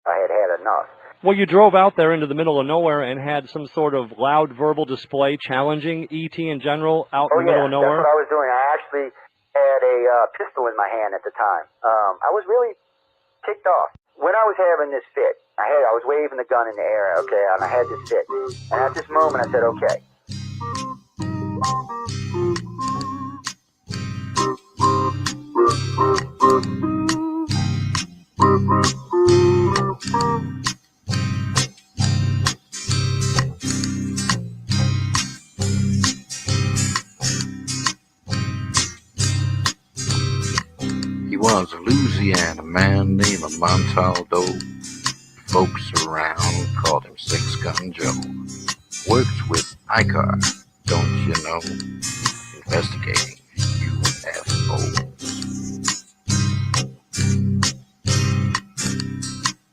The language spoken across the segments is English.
I had had enough. Well, you drove out there into the middle of nowhere and had some sort of loud verbal display challenging ET in general out in the middle of nowhere? That's what I was doing. I actually had a pistol in my hand at the time. I was really ticked off. When I was having this fit, I was waving the gun in the air, okay, and I had this fit. And at this moment, I said, okay. He was a Louisiana man named Montaldo. Folks around called him Six Gun Joe. Worked with ICAR, don't you know? Investigating UFOs.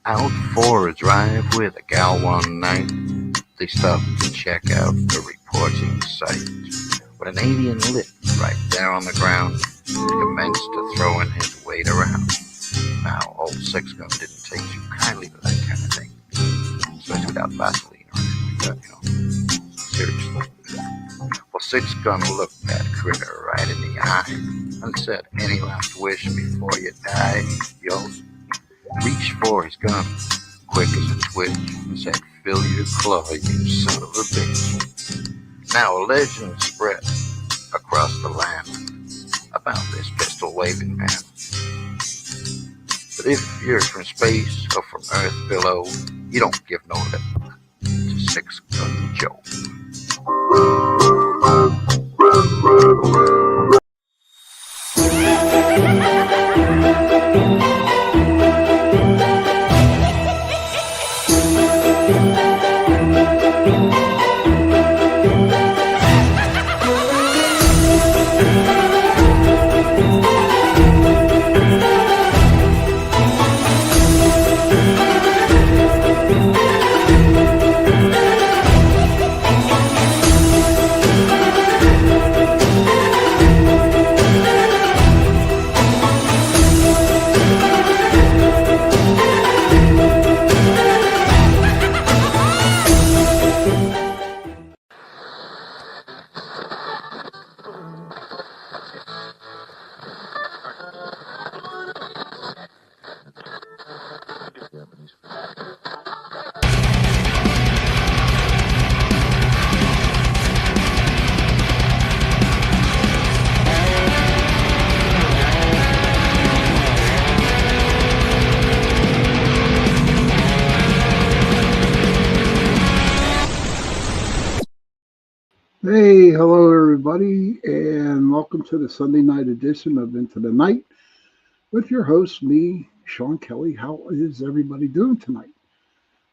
Out for a drive with a gal one night, they stopped to check out the reporting site. When an alien lit right there on the ground, he commenced to throwing his weight around. Now, old Six Gun didn't take too kindly to that kind of thing, especially without Vaseline or anything like that, you know. Seriously. Well, Six Gun looked that critter right in the eye and said, "Any last wish before you die?" Yo, reached for his gun, quick as a twitch, and said, "Fill your claw, you son of a bitch." Now a legend spread across the land about this pistol-waving man. But if you're from space or from Earth below, you don't give no lip to Six Gun Joe. Hey, hello everybody, and welcome to the Sunday night edition of Into the Night with your host, me, Sean Kelly. How is everybody doing tonight?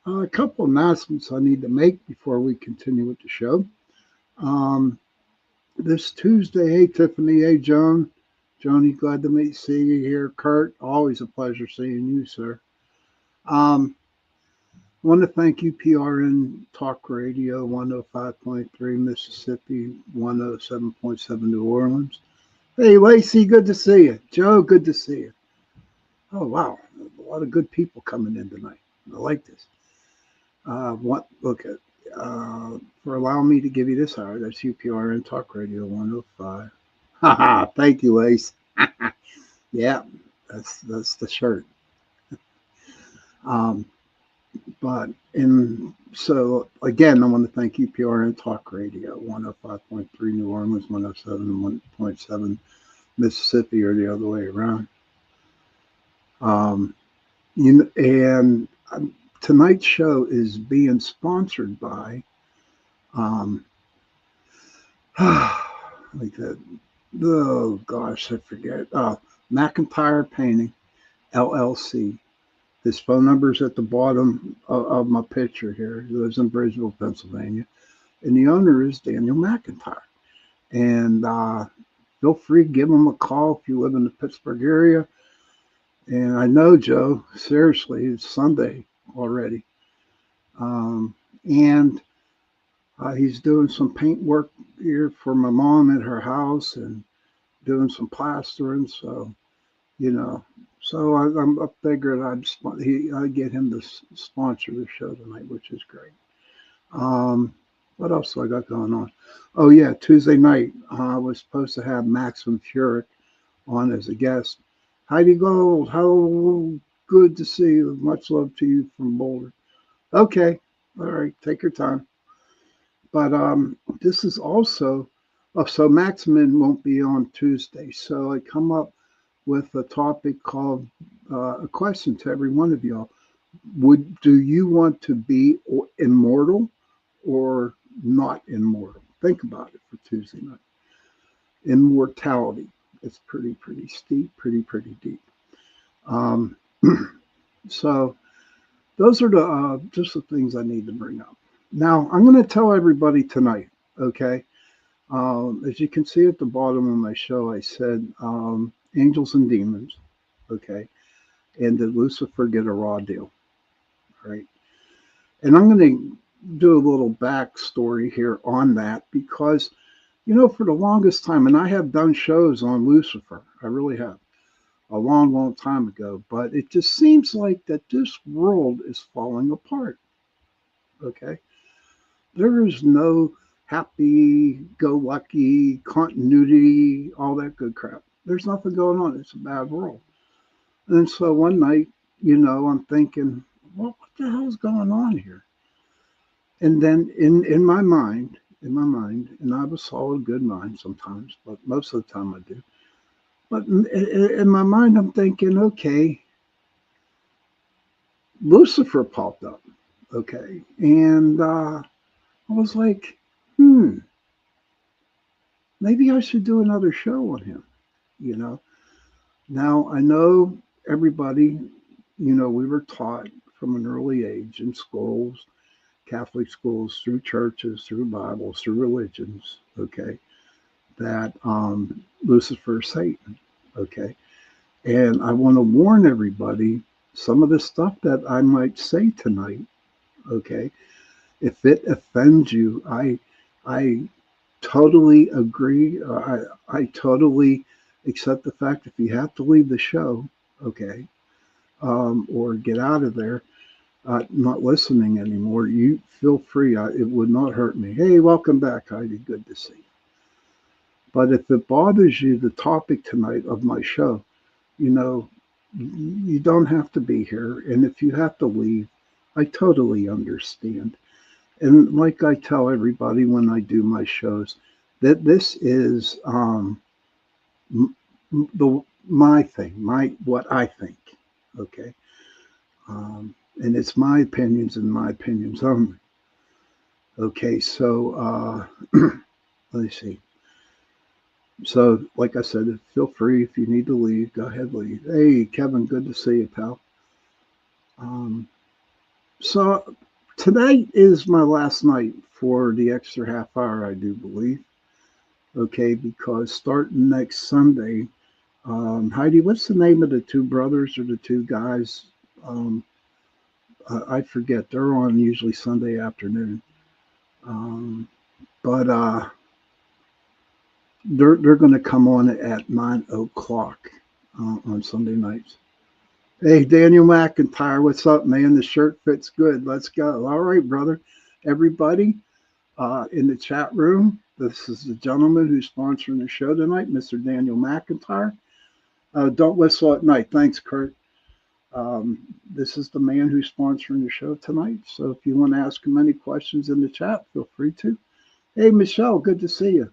A couple announcements I need to make before we continue with the show. This Tuesday, hey Tiffany, hey Joan. Joni, glad to see you here. Kurt, always a pleasure seeing you, sir. I want to thank UPRN Talk Radio 105.3 Mississippi, 107.7 New Orleans. Hey, Lacey, good to see you. Joe, good to see you. Oh, wow. A lot of good people coming in tonight. I like this. For allowing me to give you this hour, that's UPRN Talk Radio 105. Haha, thank you, Lace. Yeah, that's the shirt. So again, I want to thank UPRN Talk Radio 105.3 New Orleans, 107.7 Mississippi, or the other way around. Tonight's show is being sponsored by oh gosh, I forget. McIntyre Painting LLC. His phone number is at the bottom of my picture here. He lives in Bridgeville, Pennsylvania. And the owner is Daniel McIntyre. And feel free to give him a call if you live in the Pittsburgh area. And I know, Joe, seriously, it's Sunday already. He's doing some paint work here for my mom at her house and doing some plastering. So you know. So I figured I'd get him to sponsor the show tonight, which is great. What else do I got going on? Oh yeah, Tuesday night I was supposed to have Maxim Furyk on as a guest. Heidi Gold, how good to see you. Much love to you from Boulder. Okay, all right, take your time. But this is also, oh, so Maximin won't be on Tuesday. So I come up with a topic called a question to every one of y'all. Do you want to be immortal or not immortal? Think about it for Tuesday night. Immortality. It's pretty steep, pretty deep. Um, so those are the just the things I need to bring up. Now I'm going to tell everybody tonight. Okay. As you can see at the bottom of my show, I said angels and demons. Okay. And did Lucifer get a raw deal? Right. And I'm going to do a little backstory here on that because, for the longest time, and I have done shows on Lucifer, I really have, a long time ago, but it just seems like that this world is falling apart. Okay. There is no happy go lucky continuity, all that good crap. There's nothing going on. It's a bad world. And so one night, I'm thinking, well, what the hell's going on here? And then in my mind, and I have a solid good mind sometimes, but most of the time I do. But in my mind, I'm thinking, okay, Lucifer popped up, okay, and I was like, maybe I should do another show on him, you know. Now I know everybody, we were taught from an early age in schools, Catholic schools, through churches, through Bibles, through religions, okay, that Lucifer is Satan, okay. And I want to warn everybody some of the stuff that I might say tonight, okay, if it offends you, I totally agree. I totally accept the fact if you have to leave the show, okay, or get out of there, not listening anymore, you feel free. It would not hurt me. Hey, welcome back, Heidi. Good to see you. But if it bothers you, the topic tonight of my show, you know, you don't have to be here. And if you have to leave, I totally understand. And like I tell everybody when I do my shows, that this is my thing, my what I think. Okay, and it's my opinions and my opinions only. Okay, so let me see. So, like I said, feel free if you need to leave, go ahead, leave. Hey, Kevin, good to see you, pal. Um, so tonight is my last night for the extra half hour, I do believe. Okay, because starting next Sunday, Heidi, what's the name of the two brothers or the two guys? Um, I forget. They're on usually Sunday afternoon, um, but they're going to come on at 9 o'clock on Sunday nights. Hey, Daniel McIntyre, what's up, man? The shirt fits good. Let's go. All right, brother. Everybody in the chat room, this is the gentleman who's sponsoring the show tonight, Mr. Daniel McIntyre. Don't whistle at night. Thanks, Kurt. This is the man who's sponsoring the show tonight. So if you want to ask him any questions in the chat, feel free to. Hey, Michelle, good to see you.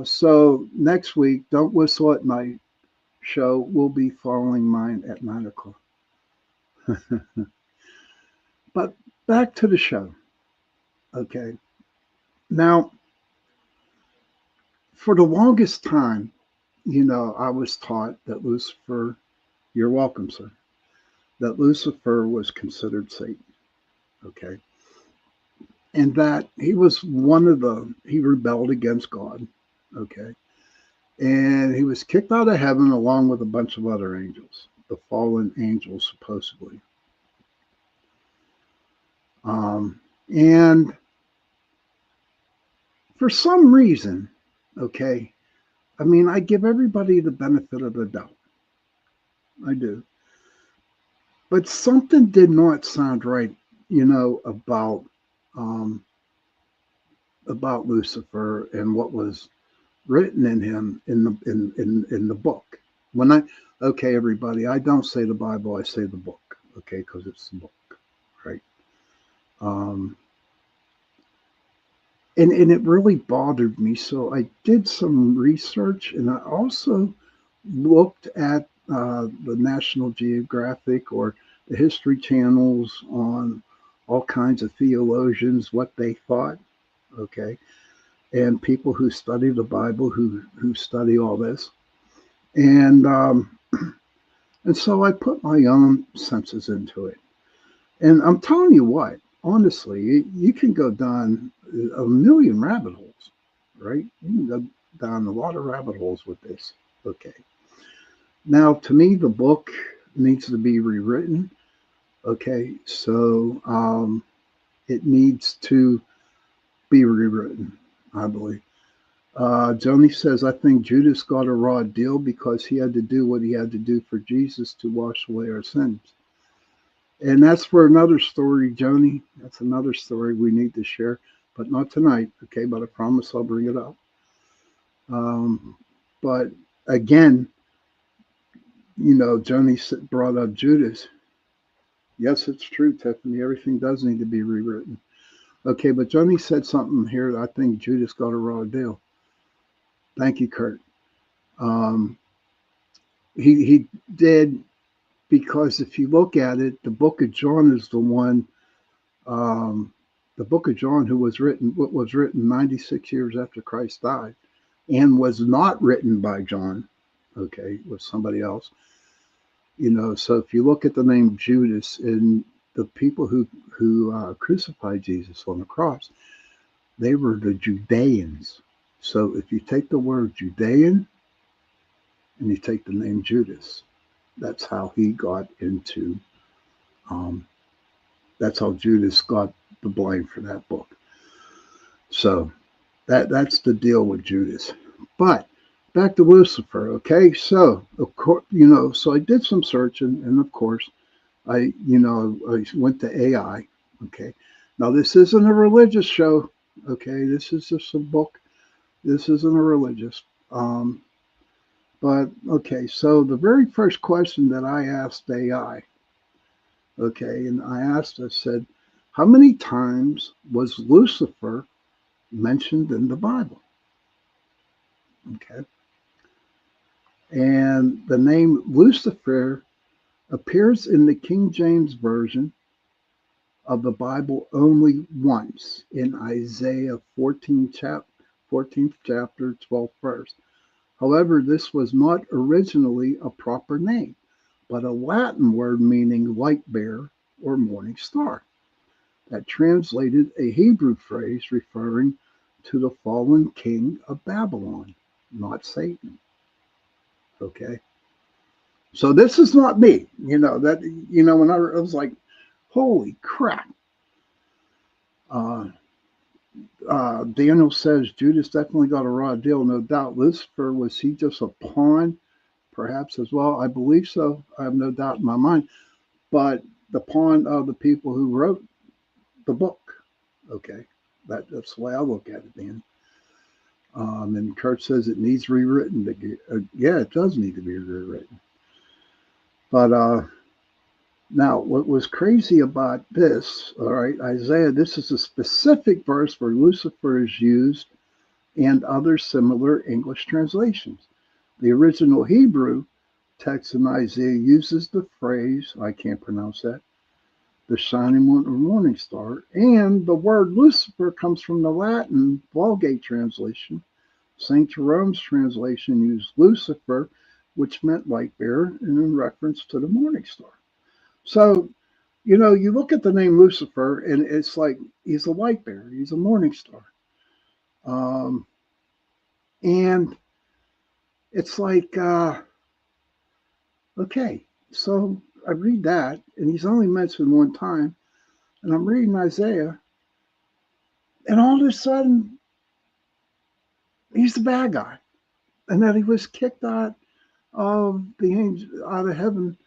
So next week, Don't Whistle at Night show will be following mine at 9 o'clock. But back to the show. Okay. Now, for the longest time, I was taught that Lucifer, you're welcome, sir, that Lucifer was considered Satan. Okay. And that he was he rebelled against God. Okay. And he was kicked out of heaven along with a bunch of other angels, the fallen angels, supposedly. And for some reason, okay, I mean, I give everybody the benefit of the doubt. I do. But something did not sound right, um, about Lucifer and what was written in him in the book. When I Okay, everybody, I don't say the Bible, I say the book, okay, because it's the book, right? Um, and it really bothered me, so I did some research, and I also looked at the National Geographic or the History channels on all kinds of theologians, what they thought, okay, and people who study the Bible, who study all this, and and so I put my own senses into it. And I'm telling you what, honestly, you can go down a million rabbit holes, right? You can go down a lot of rabbit holes with this. Okay. Now, to me, the book needs to be rewritten. Okay. So it needs to be rewritten, I believe. Joni says, I think Judas got a raw deal because he had to do what he had to do for Jesus to wash away our sins. And that's for another story, Joni. That's another story we need to share, but not tonight, okay? But I promise I'll bring it up. Um, but again, Joni brought up Judas. Yes, it's true, Tiffany. Everything does need to be rewritten. Okay, but Joni said something here that I think Judas got a raw deal. Thank you, Kurt. Um, he did, because if you look at it, the book of John is the one. Um, the book of John, what was written 96 years after Christ died, and was not written by John, okay, it was somebody else. So if you look at the name Judas and the people who crucified Jesus on the cross, they were the Judeans. So if you take the word Judean and you take the name Judas, that's how he got into. Um, that's how Judas got the blame for that book. So that's the deal with Judas. But back to Lucifer, okay? So of course, so I did some searching, and of course, I went to AI. Okay, now this isn't a religious show. Okay, this is just a book. This isn't a religious. Um, but okay, so the very first question that I asked AI, okay, and I said, how many times was Lucifer mentioned in the Bible? Okay. And the name Lucifer appears in the King James Version of the Bible only once, in Isaiah 14th chapter, 12th verse. However, this was not originally a proper name, but a Latin word meaning light bearer or morning star, that translated a Hebrew phrase referring to the fallen king of Babylon, not Satan. Okay. So this is not me, when I was like, holy crap. Uh, Daniel says Judas definitely got a raw deal, no doubt. Lucifer, was he just a pawn, perhaps, as well? I believe so. I have no doubt in my mind. But the pawn of the people who wrote the book. Okay, that's the way I look at it, Dan. And Kurt says it needs rewritten. Yeah, it does need to be rewritten. But now, what was crazy about this, all right, Isaiah, this is a specific verse where Lucifer is used and other similar English translations. The original Hebrew text in Isaiah uses the phrase, I can't pronounce that, the shining one or morning star, and the word Lucifer comes from the Latin Vulgate translation. St. Jerome's translation used Lucifer, which meant light bearer, and in reference to the morning star. So, you look at the name Lucifer, and it's like he's a light bearer, he's a morning star. Um, and it's like, okay, so I read that, and he's only mentioned one time, and I'm reading Isaiah, and all of a sudden, he's the bad guy, and that he was kicked out of the angel out of heaven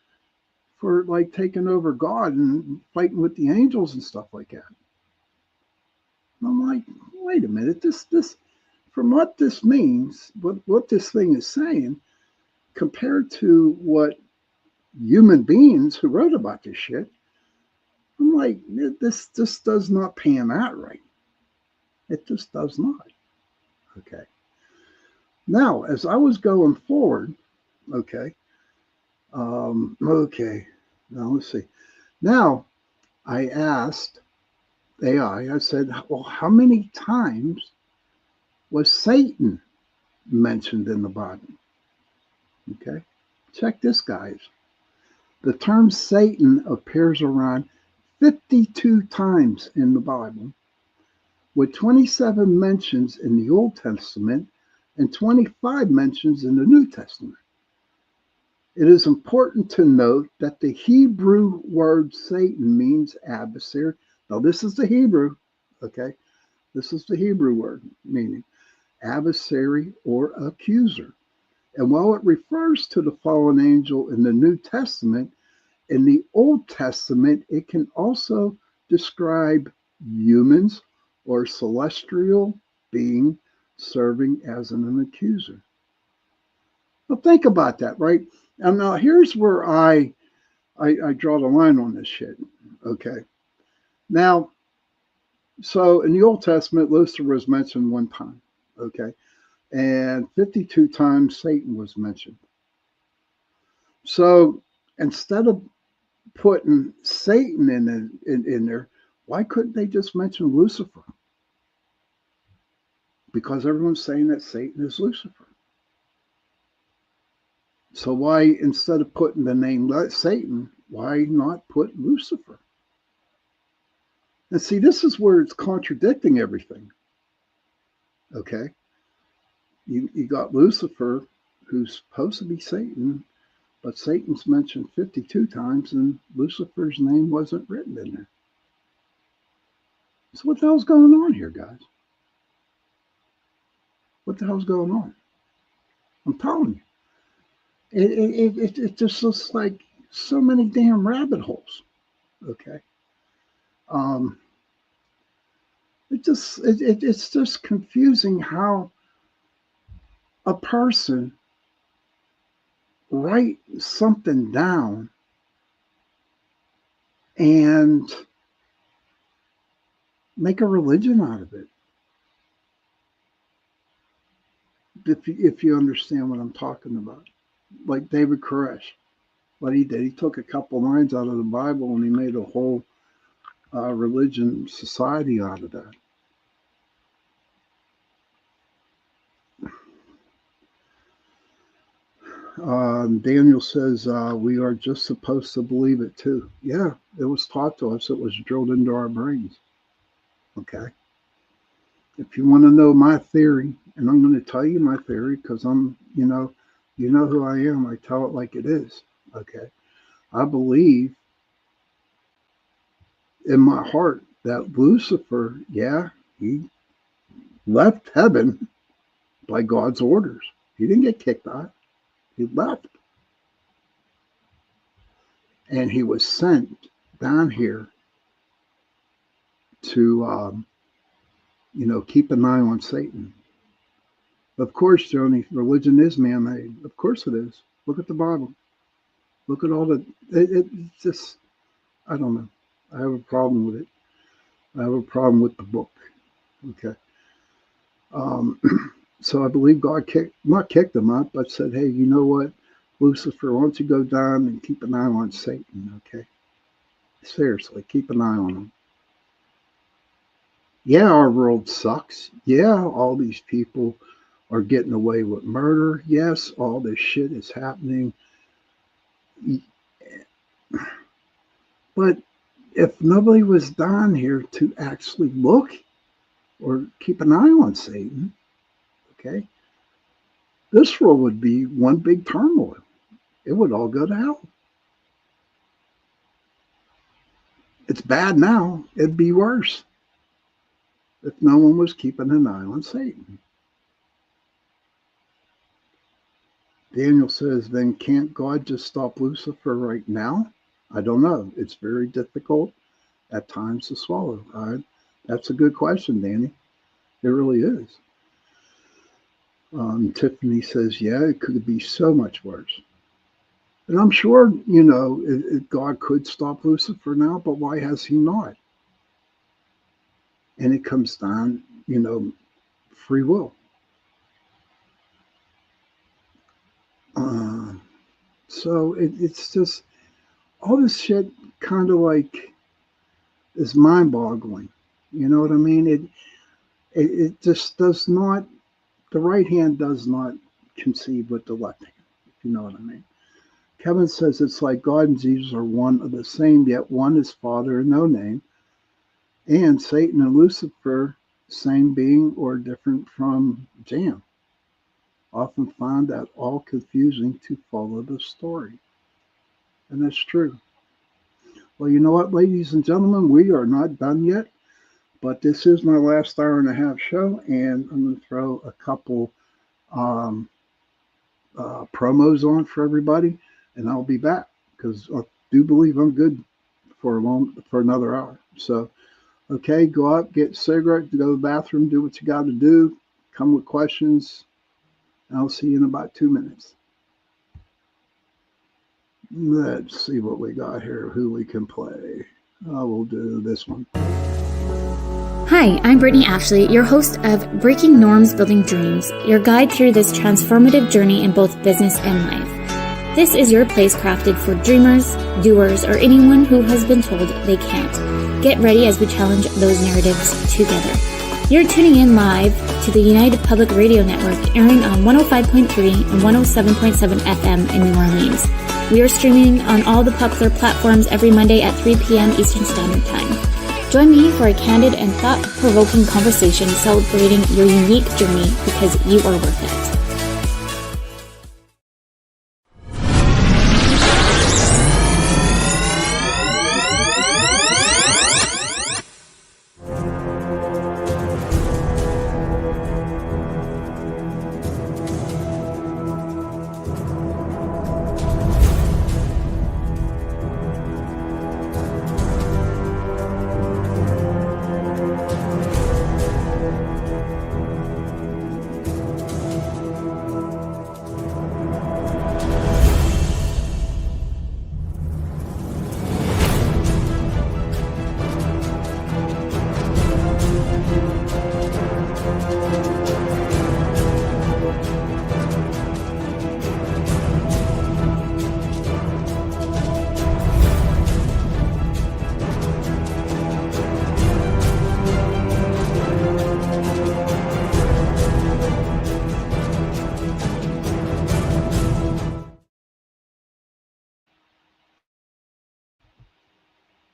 for like taking over God and fighting with the angels and stuff like that. And I'm like, wait a minute, this from what this means, what this thing is saying, compared to what human beings who wrote about this shit, I'm like, this does not pan out right. It just does not. Okay. Now, as I was going forward, okay, okay. Now let's see. Now I asked AI. I said, well, how many times was Satan mentioned in the Bible? Okay. Check this, guys. The term Satan appears around 52 times in the Bible, with 27 mentions in the Old Testament and 25 mentions in the New Testament. It is important to note that the Hebrew word Satan means adversary. Now, this is the Hebrew, okay? This is the Hebrew word meaning adversary or accuser. And while it refers to the fallen angel in the New Testament, in the Old Testament, it can also describe humans or celestial being serving as an accuser. Well, think about that, right? And now here's where I draw the line on this shit. Okay. Now, so in the Old Testament, Lucifer was mentioned one time. Okay. And 52 times Satan was mentioned. So instead of putting Satan in there, why couldn't they just mention Lucifer? Because everyone's saying that Satan is Lucifer. So why, instead of putting the name Satan, why not put Lucifer? And see, this is where it's contradicting everything. Okay? You got Lucifer, who's supposed to be Satan, but Satan's mentioned 52 times, and Lucifer's name wasn't written in there. So what the hell's going on here, guys? What the hell's going on? I'm telling you. It just looks like so many damn rabbit holes. Okay. It's just confusing how a person write something down and make a religion out of it. If you understand what I'm talking about, like David Koresh, what he did, he took a couple lines out of the Bible and he made a whole religion society out of that. Daniel says we are just supposed to believe it too. Yeah, it was taught to us. It was drilled into our brains. Okay. If you want to know my theory, and I'm going to tell you my theory because I'm, you know who I am. I tell it like it is. Okay. I believe in my heart that Lucifer, yeah, he left heaven by God's orders. He didn't get kicked out. He left. And he was sent down here to, keep an eye on Satan. Of course, Joni, religion is man-made. Of course it is. Look at the Bible. Look at all it's just, I don't know. I have a problem with it. I have a problem with the book. Okay. So I believe God not kicked him out, but said, hey, you know what? Lucifer, why don't you go down and keep an eye on Satan, okay? Seriously, keep an eye on him. Yeah, our world sucks. Yeah, all these people are getting away with murder. Yes, all this shit is happening. But if nobody was down here to actually look or keep an eye on Satan, okay, this world would be one big turmoil. It would all go to hell. It's bad now. It'd be worse if no one was keeping an eye on Satan. Daniel says, then can't God just stop Lucifer right now? I don't know. It's very difficult at times to swallow. That's a good question, Danny. It really is. Tiffany says, yeah, it could be so much worse. And I'm sure, God could stop Lucifer now, but why has he not? And it comes down, free will. So it's just all this shit kind of like is mind boggling. You know what I mean? It just does not, the right hand does not conceive with the left hand, if you know what I mean. Kevin says it's like God and Jesus are one of the same, yet one is Father and no name. And Satan and Lucifer, same being or different from Jam. Often find that all confusing to follow the story. And that's true. Well, you know what, ladies and gentlemen, we are not done yet, but this is my last hour and a half show, and I'm going to throw a couple promos on for everybody, and I'll be back because I do believe I'm good for another hour. So, okay, go out, get a cigarette, go to the bathroom, do what you got to do, come with questions, and I'll see you in about 2 minutes. Let's see what we got here, who we can play. We'll do this one. Hi, I'm Brittany Ashley, your host of Breaking Norms, Building Dreams, your guide through this transformative journey in both business and life. This is your place crafted for dreamers, doers, or anyone who has been told they can't. Get ready as we challenge those narratives together. You're tuning in live to the United Public Radio Network, airing on 105.3 and 107.7 FM in New Orleans. We are streaming on all the popular platforms every Monday at 3 p.m. Eastern Standard Time. Join me for a candid and thought-provoking conversation celebrating your unique journey because you are worth it.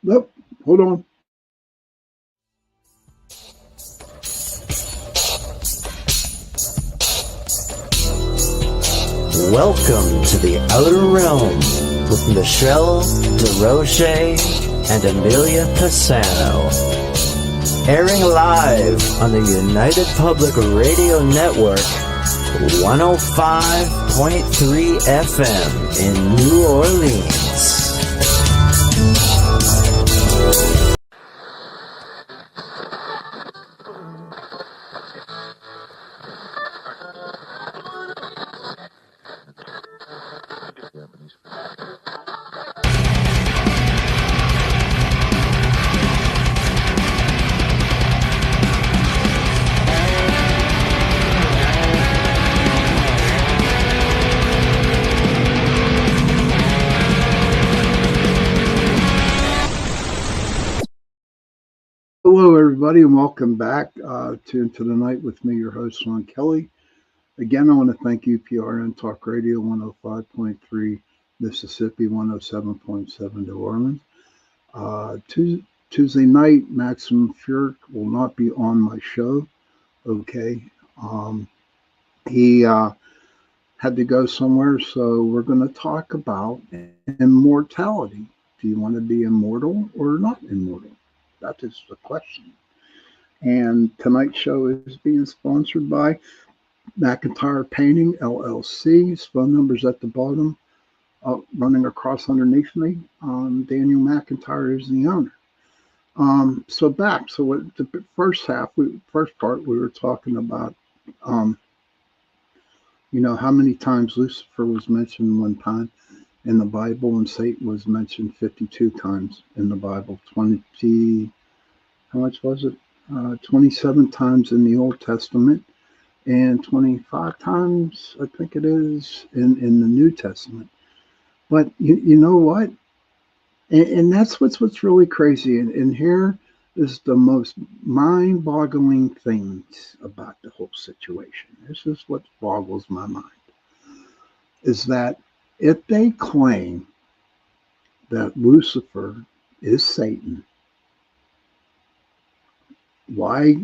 Nope, hold on. Welcome to the Outer Realm with Michelle DeRoche and Amelia Pisano. Airing live on the United Public Radio Network, 105.3 FM in New Orleans. Hello, everybody, and welcome back to Into the Night with me, your host, Ron Kelly. Again, I want to thank UPRN Talk Radio 105.3 Mississippi, 107.7 New Orleans. Tuesday night, Maxim Furyk will not be on my show. Okay. He had to go somewhere, so we're going to talk about immortality. Do you want to be immortal or not immortal? That is the question. And tonight's show is being sponsored by McIntyre Painting, LLC. His phone number's at the bottom, running across underneath me. Daniel McIntyre is the owner. So what the first part, we were talking about, how many times Lucifer was mentioned one time in the Bible, and Satan was mentioned 52 times in the Bible. 20, how much was it? 27 times in the Old Testament, and 25 times, I think it is, in the New Testament. But you know what? And that's what's really crazy. And here is the most mind-boggling things about the whole situation. This is what boggles my mind. Is that if they claim that Lucifer is Satan, why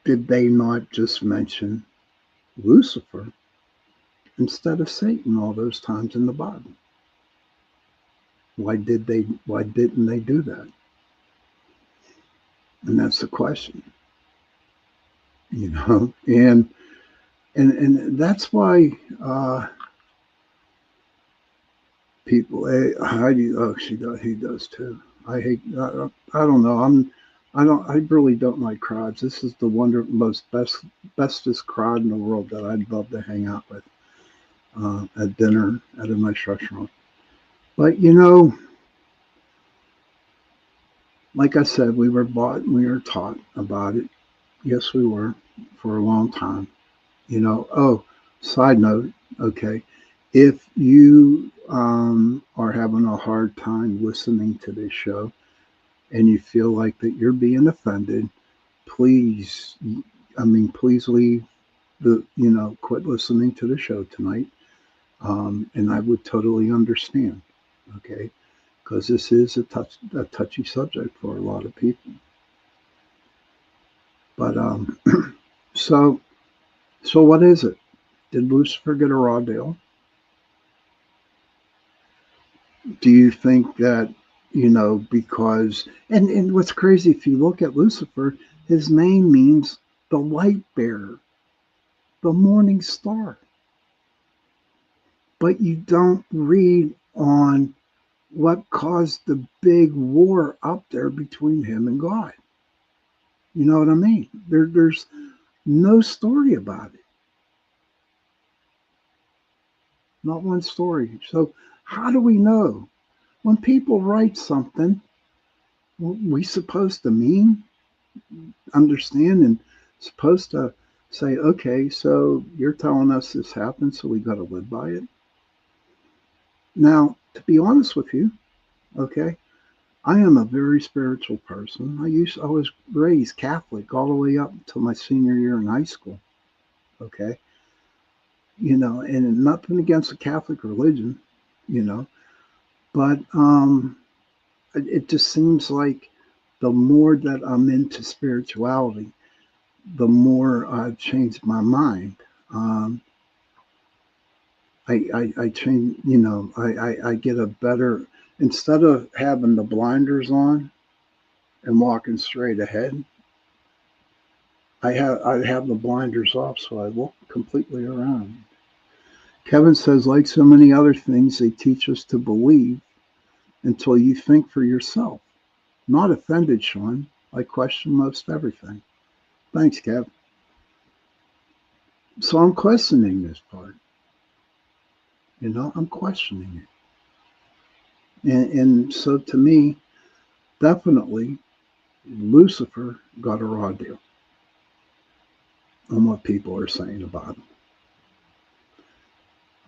did they not just mention Lucifer instead of Satan all those times in the Bible? Why didn't they do that? And that's the question. And that's why people, Heidi, he does too. I don't know. I really don't like crowds. This is the bestest crowd in the world that I'd love to hang out with at dinner at a nice restaurant. But like I said, we were taught about it. Yes, we were, for a long time. Side note, okay, if you are having a hard time listening to this show and you feel like that you're being offended, please leave quit listening to the show tonight. And I would totally understand, okay, because this is a touchy subject for a lot of people. But so what is it? Did Lucifer get a raw deal? Do you think that, because, and what's crazy, if you look at Lucifer, his name means the light bearer, the morning star. But you don't read on what caused the big war up there between him and God. You know what I mean? There's no story about it. Not one story. So how do we know? When people write something, we supposed to understand, and supposed to say, okay, so you're telling us this happened, so we got to live by it. Now, to be honest with you, okay, I am a very spiritual person. I was raised Catholic all the way up until my senior year in high school. Okay. And nothing against the Catholic religion, but it just seems like the more that I'm into spirituality, the more I've changed my mind. I change, I get a better, instead of having the blinders on and walking straight ahead, I have the blinders off, so I walk completely around. Kevin says, like so many other things, they teach us to believe until you think for yourself. Not offended, Sean. I question most everything. Thanks, Kev. So I'm questioning this part. I'm questioning it. And so to me, definitely, Lucifer got a raw deal on what people are saying about him.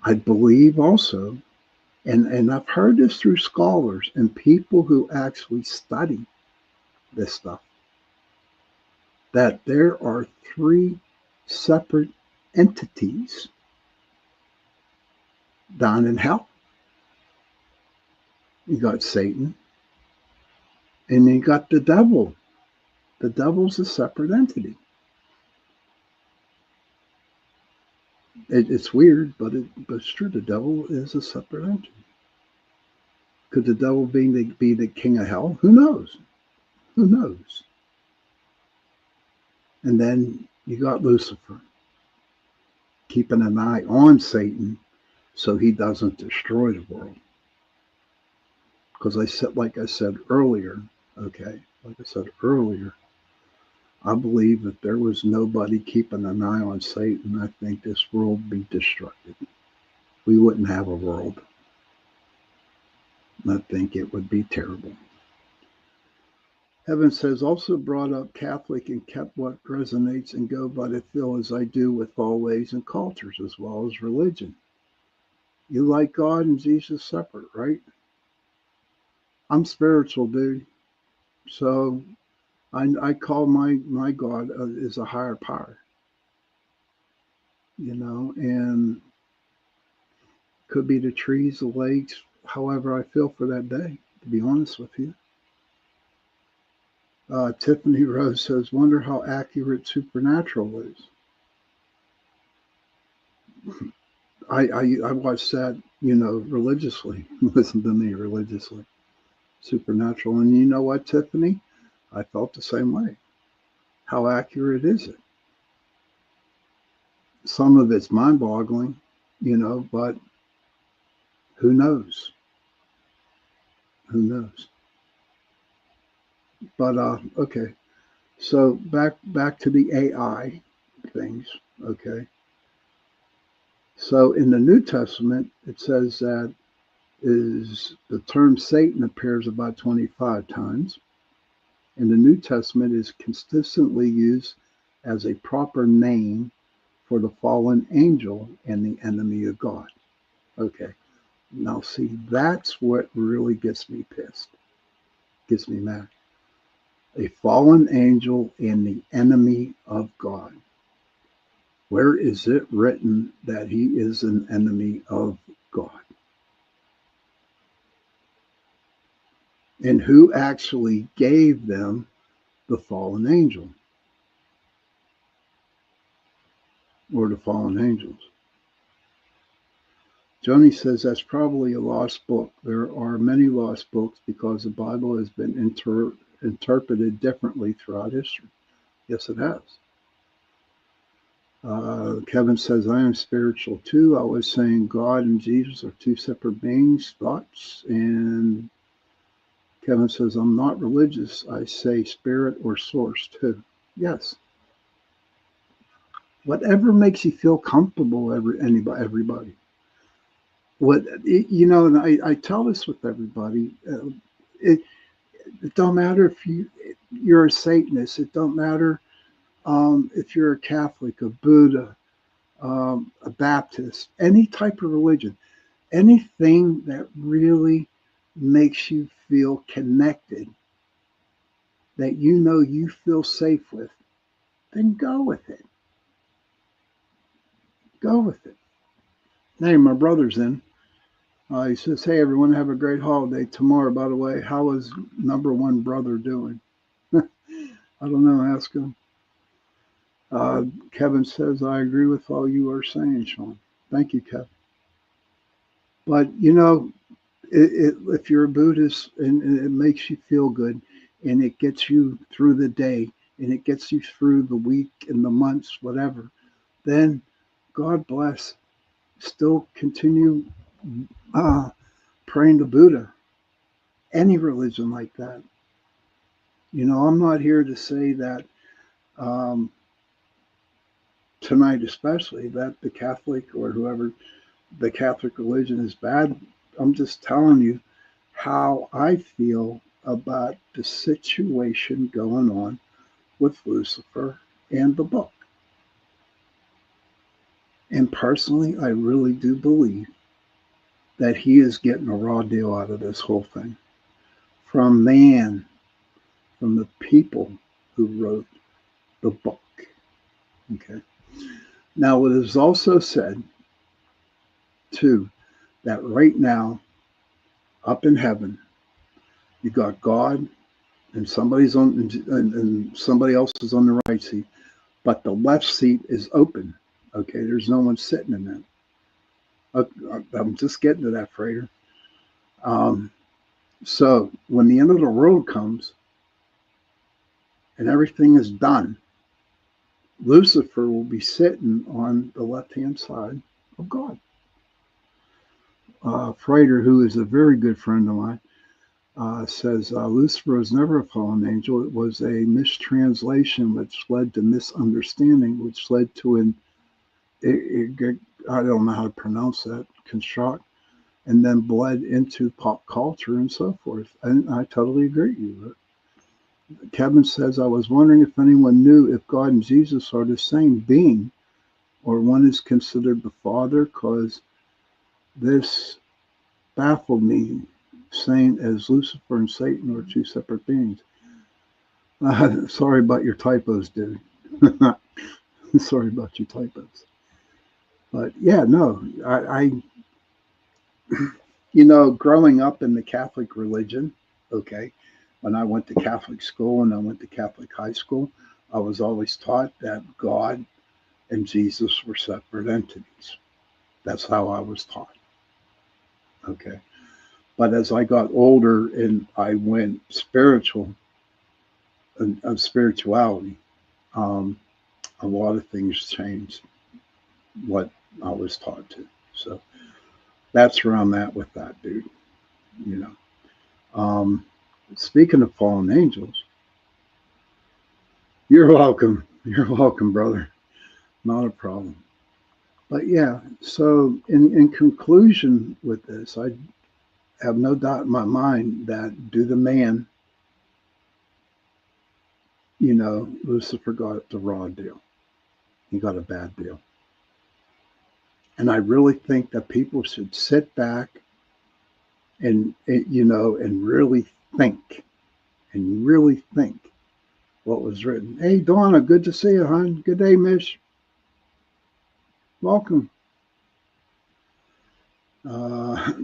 I believe also, and I've heard this through scholars and people who actually study this stuff, that there are 3 separate entities down in hell. You got Satan, and you got the devil. The devil's a separate entity. It's weird, but it's true. The devil is a separate entity. Could the devil be the king of hell? Who knows? Who knows? And then you got Lucifer. keeping an eye on Satan so he doesn't destroy the world. Because like I said earlier, I believe that there was nobody keeping an eye on Satan, I think this world would be destructed. We wouldn't have a world. I think it would be terrible. Heaven says, also brought up Catholic and kept what resonates and go by the feel as I do with all ways and cultures as well as religion. You like God and Jesus separate, right? I'm spiritual, dude. So I call my God is a higher power, and could be the trees, the lakes, however I feel for that day, to be honest with you. Tiffany Rose says, wonder how accurate supernatural is. I watched that, religiously. Listen to me religiously. Supernatural. And you know what, Tiffany? I felt the same way. How accurate is it? Some of it's mind-boggling, but who knows? Who knows? But okay. So back to the AI things, okay? So in the New Testament, it says that the term Satan appears about 25 times. And the New Testament is consistently used as a proper name for the fallen angel and the enemy of God. Okay. Now see, that's what really gets me pissed. Gets me mad. A fallen angel and the enemy of God. Where is it written that he is an enemy of God? And who actually gave them the fallen angel? Or the fallen angels? Joni says that's probably a lost book. There are many lost books because the Bible has been interpreted differently throughout history. Yes, it has. Kevin says, I am spiritual too. I was saying God and Jesus are two separate beings, thoughts. And Kevin says, I'm not religious. I say spirit or source too. Yes. Whatever makes you feel comfortable, everybody. And I tell this with everybody. It don't matter if you're a Satanist. It don't matter if you're a Catholic, a Buddha, a Baptist, any type of religion, anything that really makes you feel connected, that you feel safe with, then go with it. Go with it. Hey, my brother's in. He says, hey, everyone, have a great holiday tomorrow. By the way, how is number one brother doing? I don't know. Ask him. Kevin says, I agree with all you are saying, Sean. Thank you, Kevin. But, if you're a Buddhist and it makes you feel good and it gets you through the day and it gets you through the week and the months, whatever, then God bless. Still continue praying to Buddha. Any religion like that. I'm not here to say that tonight especially that the Catholic or whoever, the Catholic religion is bad. I'm just telling you how I feel about the situation going on with Lucifer and the book. And personally, I really do believe that he is getting a raw deal out of this whole thing. From man, from the people who wrote the book. Okay. Now, it is also said, too, that right now, up in heaven, you got God and somebody's on and somebody else is on the right seat, but the left seat is open. Okay, there's no one sitting in that. I'm just getting to that, Frater. So when the end of the road comes and everything is done, Lucifer will be sitting on the left-hand side of God. Freighter, who is a very good friend of mine, says Lucifer was never a fallen angel. It was a mistranslation which led to misunderstanding, which led to I don't know how to pronounce that, construct, and then bled into pop culture and so forth. And I totally agree with you. Kevin says, I was wondering if anyone knew if God and Jesus are the same being, or one is considered the Father, because this baffled me, saying as Lucifer and Satan are two separate beings. Sorry about your typos, dude. Sorry about your typos. But yeah, no, growing up in the Catholic religion, okay, when I went to Catholic school and I went to Catholic high school, I was always taught that God and Jesus were separate entities. That's how I was taught. Okay. But as I got older and I went spiritual, of spirituality, a lot of things changed what I was taught to. So that's where I'm at with that, dude. You know. Speaking of fallen angels, you're welcome. You're welcome, brother. Not a problem. But yeah, so in conclusion with this, I have no doubt in my mind that due to man, Lucifer got the raw deal. He got a bad deal. And I really think that people should sit back and really think what was written. Hey, Donna, good to see you, hon. Good day, miss. Welcome.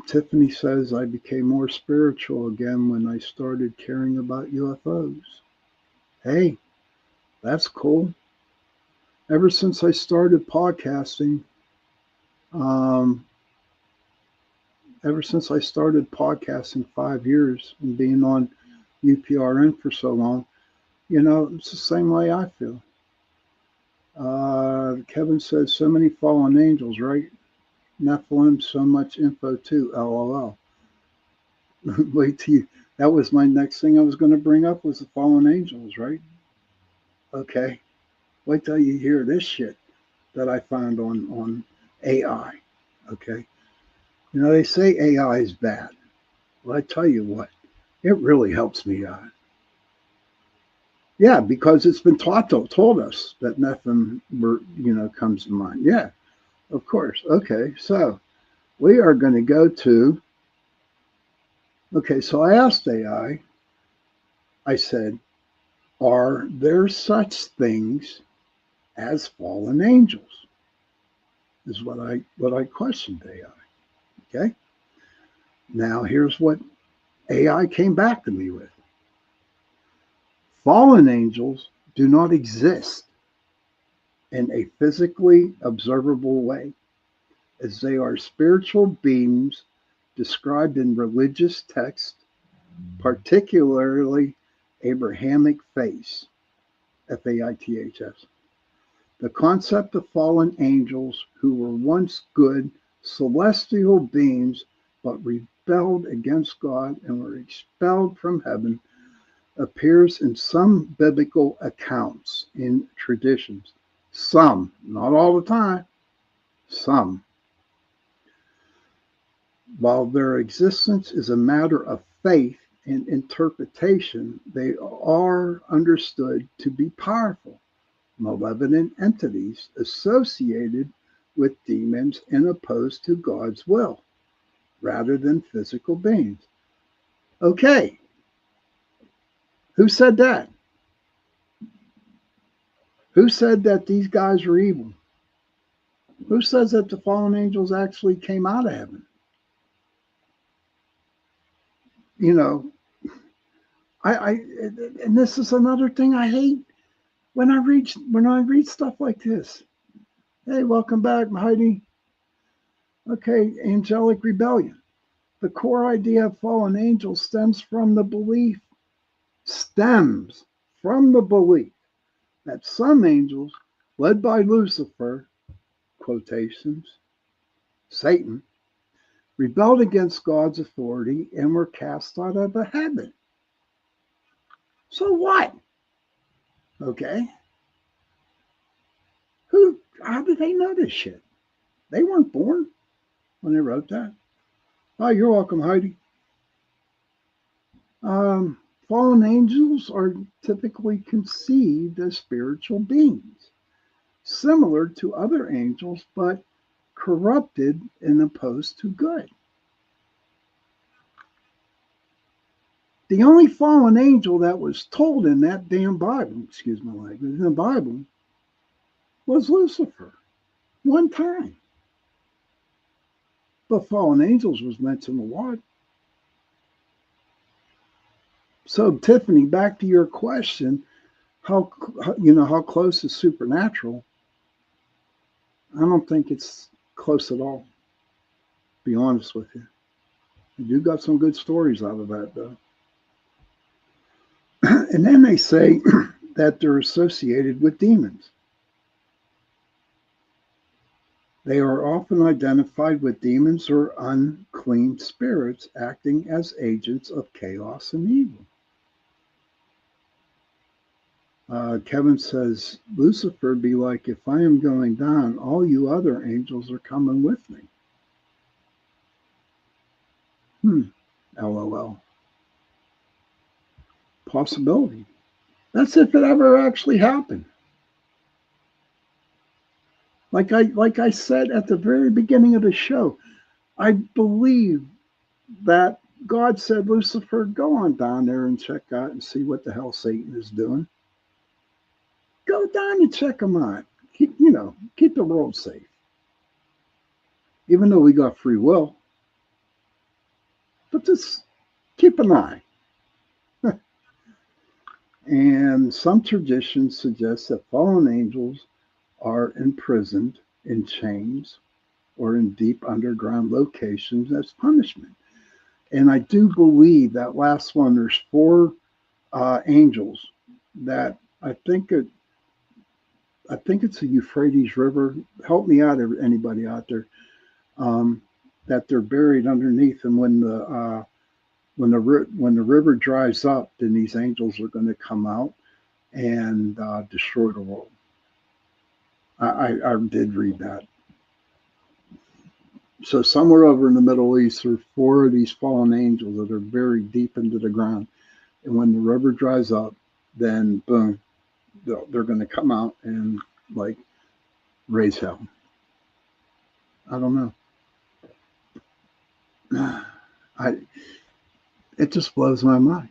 Tiffany says, I became more spiritual again when I started caring about UFOs. Hey, that's cool. Ever since I started podcasting, ever since I started podcasting 5 years and being on UPRN for so long, it's the same way I feel. Kevin says, so many fallen angels, right? Nephilim, so much info too, LOL. Wait till you, that was my next thing I was going to bring up was the fallen angels, right? Okay. Wait till you hear this shit that I found on AI. Okay. They say AI is bad. Well, I tell you what, it really helps me out. Yeah, because it's been told us that Nephilim comes to mind. Yeah, of course. Okay, so we are going to go to, okay, so I asked AI, I said, are there such things as fallen angels? Is what I questioned AI. Okay. Now here's what AI came back to me with. Fallen angels do not exist in a physically observable way, as they are spiritual beings described in religious texts, particularly Abrahamic faiths, Faiths. The concept of fallen angels who were once good celestial beings but rebelled against God and were expelled from heaven appears in some biblical accounts in traditions. Some, not all the time, some. While their existence is a matter of faith and interpretation, they are understood to be powerful, malevolent entities associated with demons and opposed to God's will, rather than physical beings. Okay, who said that? Who said that these guys were evil? Who says that the fallen angels actually came out of heaven? I and this is another thing I hate when I read stuff like this. Hey, welcome back, Heidi. Okay, angelic rebellion. The core idea of fallen angels stems from the belief that some angels led by Lucifer, quotations, Satan, rebelled against God's authority and were cast out of heaven. So what? Okay. How did they know this shit? They weren't born when they wrote that. Oh, you're welcome, Heidi. Fallen angels are typically conceived as spiritual beings, similar to other angels, but corrupted and opposed to good. The only fallen angel that was told in that damn Bible, excuse my language, in the Bible, was Lucifer. One time. But fallen angels was mentioned a lot. So, Tiffany, back to your question, how close is supernatural? I don't think it's close at all. Be honest with you. You got some good stories out of that, though. And then they say that they're associated with demons. They are often identified with demons or unclean spirits acting as agents of chaos and evil. Kevin says, Lucifer be like, if I am going down, all you other angels are coming with me. LOL. Possibility. That's if it ever actually happened. Like I said at the very beginning of the show, I believe that God said, Lucifer, go on down there and check out and see what the hell Satan is doing. Go down and check him out. Keep the world safe. Even though we got free will. But just keep an eye. And some traditions suggest that fallen angels are imprisoned in chains or in deep underground locations as punishment. And I do believe that last one, there's 4 angels that I think it's the Euphrates River. Help me out, anybody out there. That they're buried underneath, and when the river dries up, then these angels are going to come out and destroy the world. I did read that. So somewhere over in the Middle East, there are 4 of these fallen angels that are buried deep into the ground. And when the river dries up, then boom, they're going to come out and like raise hell. I don't know. It just blows my mind.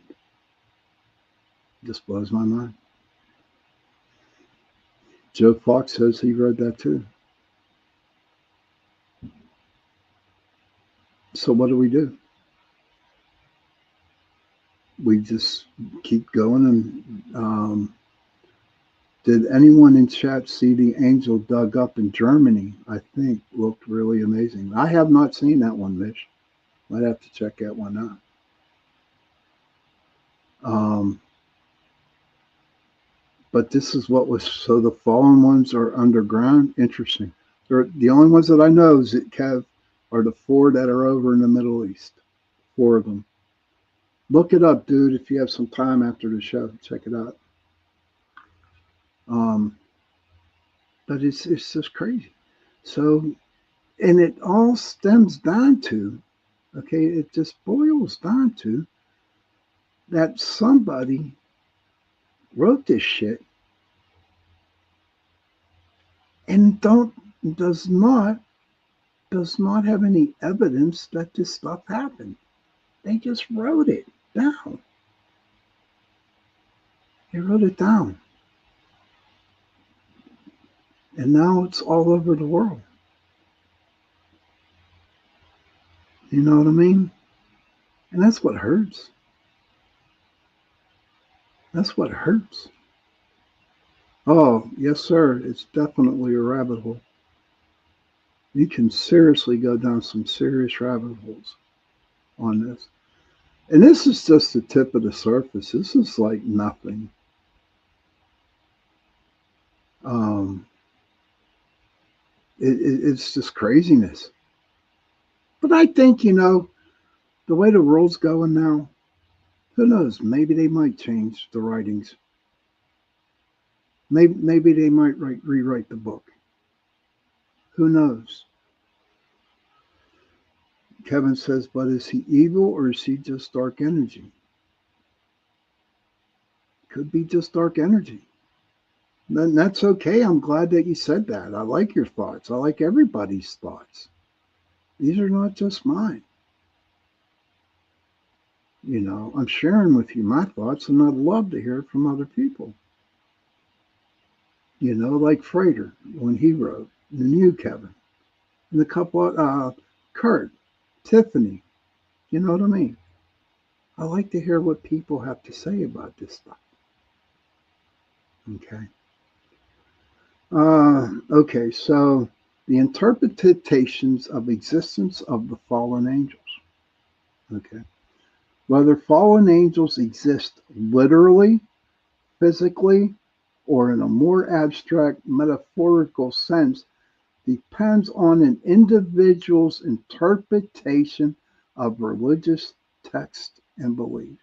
It just blows my mind. Joe Fox says he read that too. So what do? We just keep going. And did anyone in chat see the angel dug up in Germany? I think looked really amazing. I have not seen that one, Mitch. Might have to check that one out. But this is what was, so the fallen ones are underground. Interesting. The only ones that I know, Kev, are the 4 that are over in the Middle East. 4 of them. Look it up, dude, if you have some time after the show. Check it out. But it's just crazy. So, and it all stems down to, okay, it just boils down to that somebody wrote this shit and does not have any evidence that this stuff happened. They just wrote it down. They wrote it down. And now it's all over the world. You know what I mean? And that's what hurts. That's what hurts. Oh, yes, sir. It's definitely a rabbit hole. You can seriously go down some serious rabbit holes on this. And this is just the tip of the surface. This is like nothing. It's just craziness. But I think, the way the world's going now, who knows? Maybe they might change the writings. Maybe they might rewrite the book. Who knows? Kevin says, but is he evil or is he just dark energy? Could be just dark energy. Then that's okay. I'm glad that you said that. I like your thoughts. I like everybody's thoughts. These are not just mine. I'm sharing with you my thoughts, and I'd love to hear it from other people. Like Frater when he wrote, and you, Kevin, and a couple of Kurt, Tiffany. You know what I mean? I like to hear what people have to say about this stuff. Okay. Okay, so the interpretations of existence of the fallen angels. Okay. Whether fallen angels exist literally, physically, or in a more abstract metaphorical sense depends on an individual's interpretation of religious text and beliefs.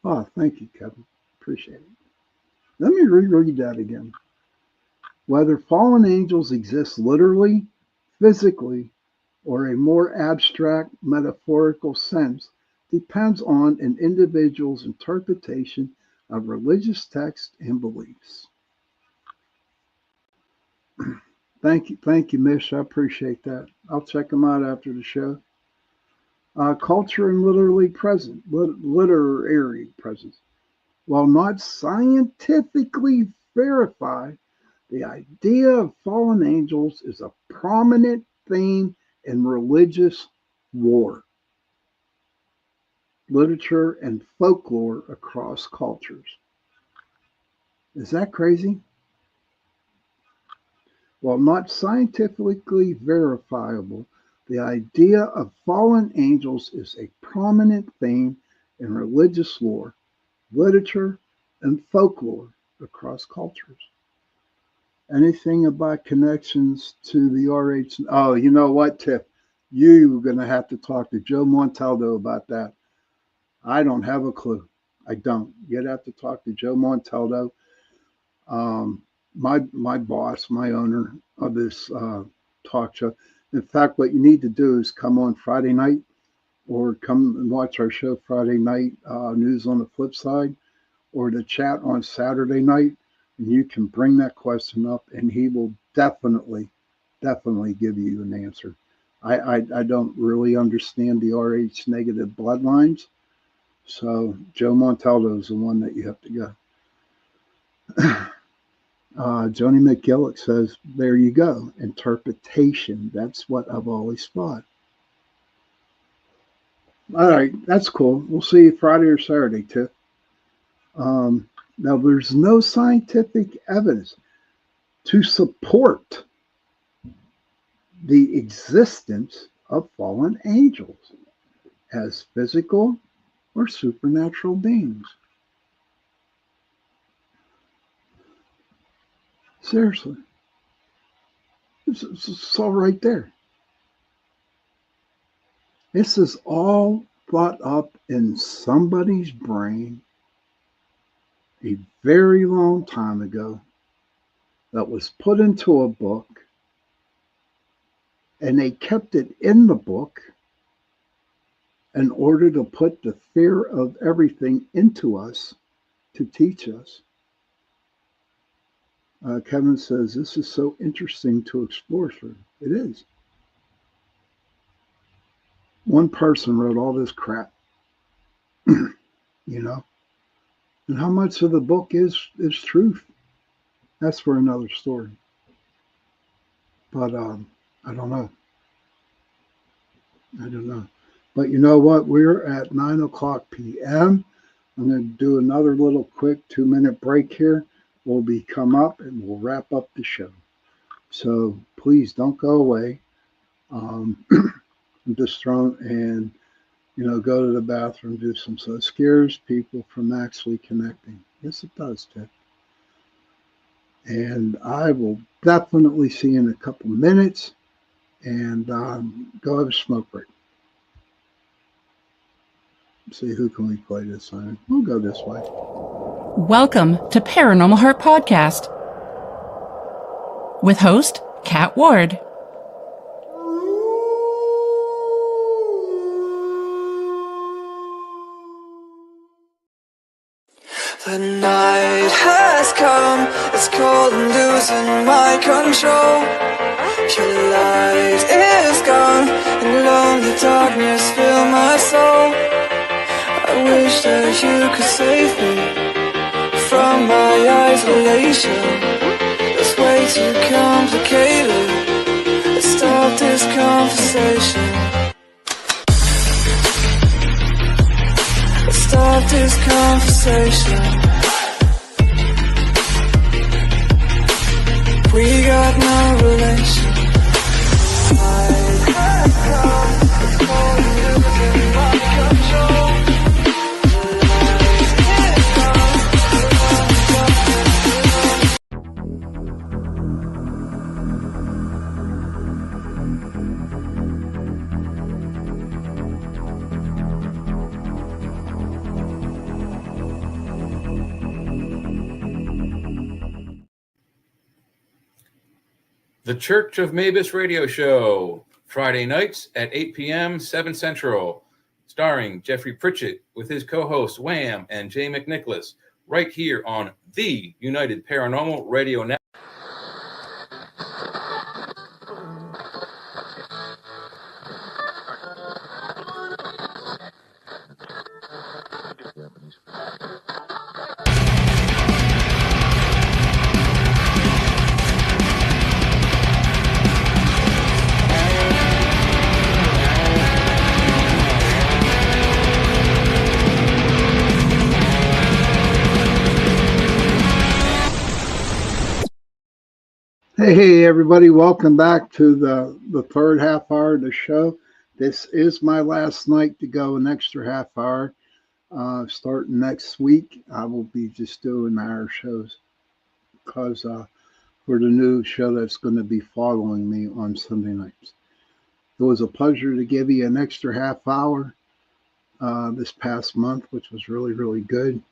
Oh, thank you, Kevin. Appreciate it. Let me reread that again. Whether fallen angels exist literally, physically, or a more abstract metaphorical sense depends on an individual's interpretation of religious text and beliefs. Thank you, Mish. I appreciate that. I'll check them out after the show. Culture and literary presence. While not scientifically verified, the idea of fallen angels is a prominent theme in religious lore, literature, and folklore across cultures. Is that crazy? While not scientifically verifiable, the idea of fallen angels is a prominent theme in religious lore, literature, and folklore across cultures. Anything about connections to the RH? Oh, you know what, Tiff? You're going to have to talk to Joe Montaldo about that. I don't have a clue. I don't. You'd have to talk to Joe Montaldo, my boss, my owner of this talk show. In fact, what you need to do is come on Friday night or come and watch our show Friday night, News on the Flip Side, or the chat on Saturday night, and you can bring that question up, and he will definitely give you an answer. I don't really understand the RH negative bloodlines, so Joe Montaldo is the one that you have to go. Joni McGillick says, there you go, interpretation. That's what I've always thought. All right, that's cool. We'll see you Friday or Saturday, Tiff. Now, there's no scientific evidence to support the existence of fallen angels as physical or supernatural beings. Seriously. It's all right there. This is all thought up in somebody's brain a very long time ago that was put into a book, and they kept it in the book in order to put the fear of everything into us to teach us. Kevin says, this is so interesting to explore, sir. It is. One person wrote all this crap, and how much of the book is truth? That's for another story. But I don't know. But you know what? We're at 9:00 p.m. I'm going to do another little quick 2-minute break here. We'll come up and we'll wrap up the show. So please don't go away. I'm just thrown and go to the bathroom, do some. So it scares people from actually connecting. Yes, it does, Ted. And I will definitely see you in a couple minutes. And go have a smoke break. See who can we play this time. We'll go this way. Welcome to Paranormal Heart Podcast with host Kat Ward. The night has come, it's cold and losing my control. Your light is gone, and lonely darkness fill my soul. I wish that you could save me from my isolation. It's way too complicated. Let's start this conversation. Let's start this conversation. We got no relation. The Church of Mavis radio show, Friday nights at 8 p.m., 7 Central, starring Jeffrey Pritchett with his co-hosts Wham and Jay McNicholas, right here on the United Paranormal Radio Network. Hey, everybody. Welcome back to the third half hour of the show. This is my last night to go, an extra half hour. Starting next week, I will be just doing hour shows because for the new show that's going to be following me on Sunday nights. It was a pleasure to give you an extra half hour this past month, which was really, really good.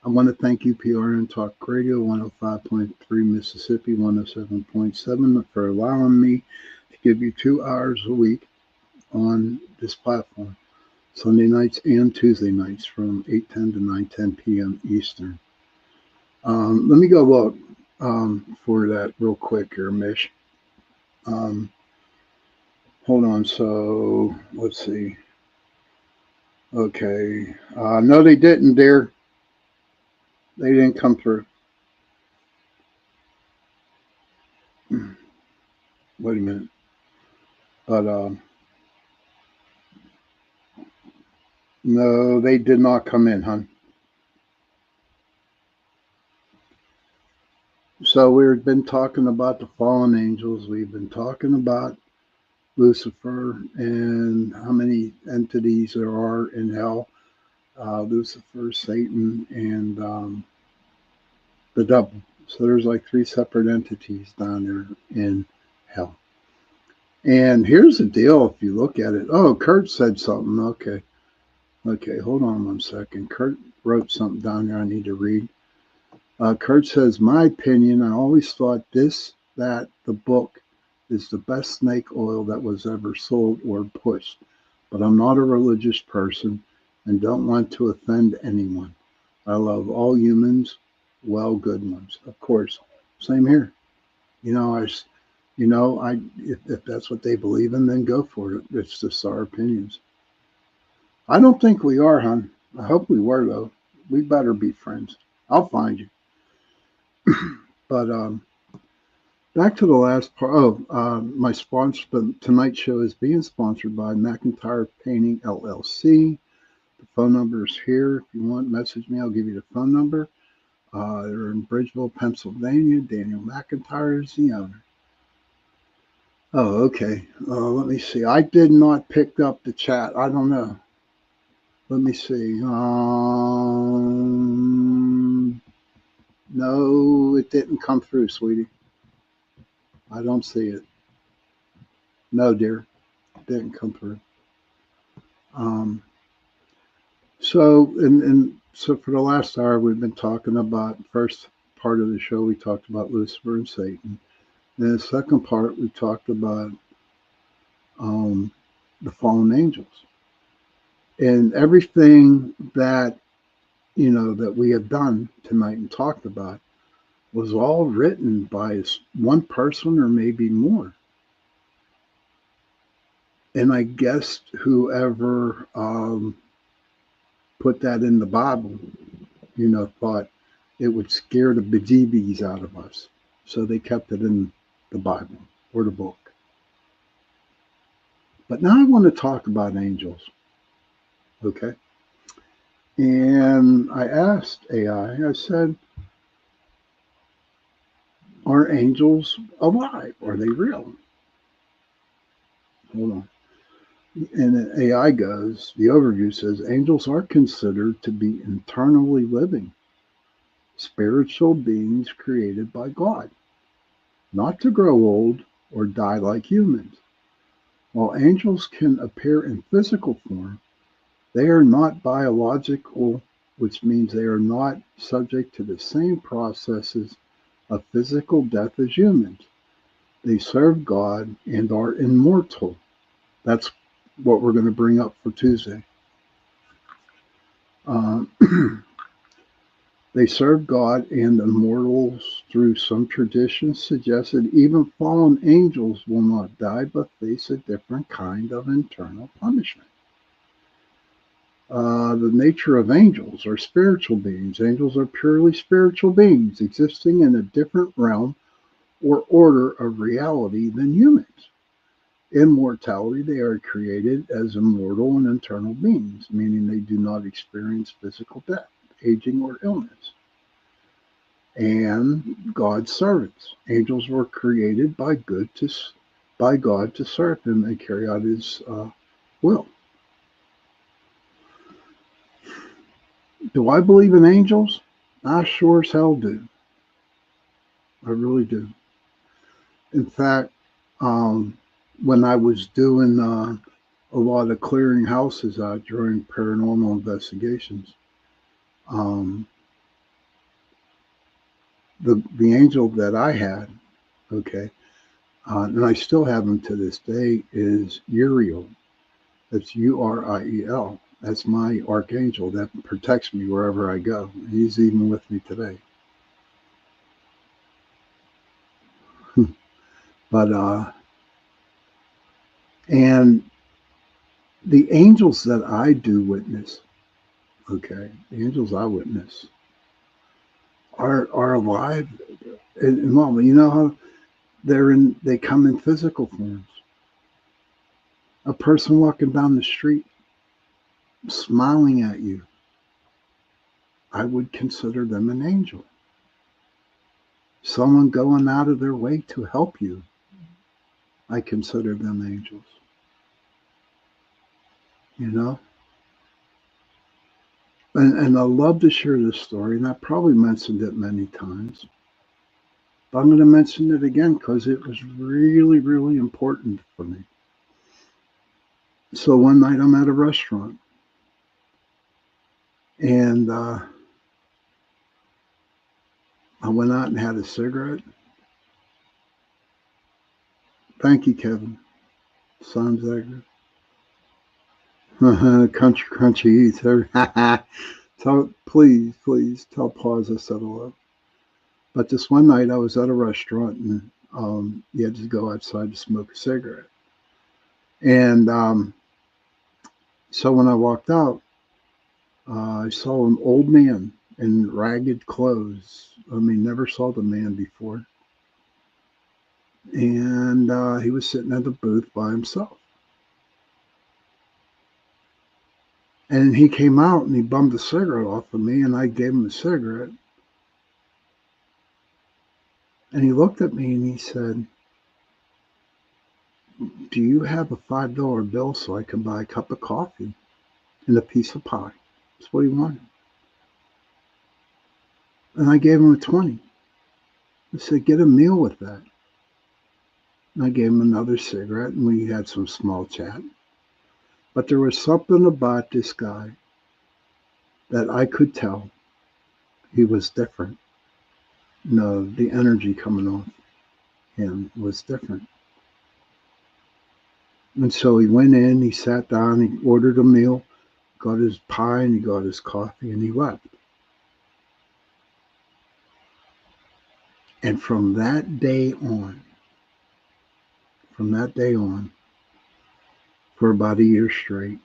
I want to thank UPRN Talk Radio 105.3 Mississippi, 107.7 for allowing me to give you 2 hours a week on this platform, Sunday nights and Tuesday nights from 8:10 to 9:10 p.m. Eastern. Let me go look for that real quick here, Mish. Hold on. So let's see. Okay. No, they didn't, dear. They didn't come through. Wait a minute. But no, they did not come in, hon. So we've been talking about the fallen angels. We've been talking about Lucifer and how many entities there are in hell. Lucifer, Satan, and the devil. So there's like 3 separate entities down there in hell. And here's the deal if you look at it. Oh, Kurt said something. Okay, hold on 1 second. Kurt wrote something down there I need to read. Kurt says, my opinion, I always thought that the book is the best snake oil that was ever sold or pushed. But I'm not a religious person and don't want to offend anyone. I love all humans, well, good ones. Of course, same here. If that's what they believe in, then go for it. It's just our opinions. I don't think we are, hon. I hope we were, though. We better be friends. I'll find you. But back to the last part. My sponsor, tonight's show is being sponsored by McIntyre Painting LLC. The phone number is here. If you want, message me. I'll give you the phone number. They're in Bridgeville, Pennsylvania. Daniel McIntyre is the owner. Oh, okay. Let me see. I did not pick up the chat. I don't know. Let me see. No, it didn't come through, sweetie. I don't see it. No, dear, it didn't come through. So for the last hour, we've been talking about first part of the show. We talked about Lucifer and Satan. And the second part, we talked about the fallen angels and everything that that we have done tonight and talked about was all written by one person or maybe more. And I guess whoever put that in the Bible, thought it would scare the bejeebies out of us. So they kept it in the Bible or the book. But now I want to talk about angels. Okay. And I asked AI, I said, are angels alive? Are they real? Hold on. And the AI goes, the overview says, angels are considered to be internally living, spiritual beings created by God, not to grow old or die like humans. While angels can appear in physical form, they are not biological, which means they are not subject to the same processes of physical death as humans. They serve God and are immortal. That's what we're going to bring up for Tuesday. They serve God and immortals through some traditions suggest that even fallen angels will not die but face a different kind of internal punishment. The nature of angels are spiritual beings. Angels are purely spiritual beings existing in a different realm or order of reality than humans. In mortality, they are created as immortal and eternal beings, meaning they do not experience physical death, aging, or illness. And God's servants. Angels were created by God to serve Him and carry out His will. Do I believe in angels? I sure as hell do. I really do. In fact, when I was doing a lot of clearing houses out during paranormal investigations, the angel that I had, okay, and I still have him to this day, is Uriel. That's Uriel. That's my archangel that protects me wherever I go. He's even with me today. But and the angels that I do witness, okay, the angels I witness are alive. And well, you know how they come in physical forms. A person walking down the street smiling at you, I would consider them an angel. Someone going out of their way to help you, I consider them angels. And I love to share this story, and I probably mentioned it many times, but I'm going to mention it again because it was really, really important for me. So one night I'm at a restaurant, and I went out and had a cigarette. Thank you, Kevin. Sounds like it. Crunchy eater. Please tell Paws I said hello. But this one night I was at a restaurant, and you had to go outside to smoke a cigarette. And so when I walked out, I saw an old man in ragged clothes. I mean, never saw the man before. And he was sitting at the booth by himself. And he came out and he bummed a cigarette off of me, and I gave him a cigarette. And he looked at me and he said, "Do you have a $5 bill so I can buy a cup of coffee?" and a piece of pie. That's what he wanted. And I gave him a 20. I said, get a meal with that. And I gave him another cigarette, and we had some small chat. But there was something about this guy that I could tell he was different. The energy coming off him was different. And so he went in, he sat down, he ordered a meal, got his pie, and he got his coffee, and he left. And from that day on, for about a year straight,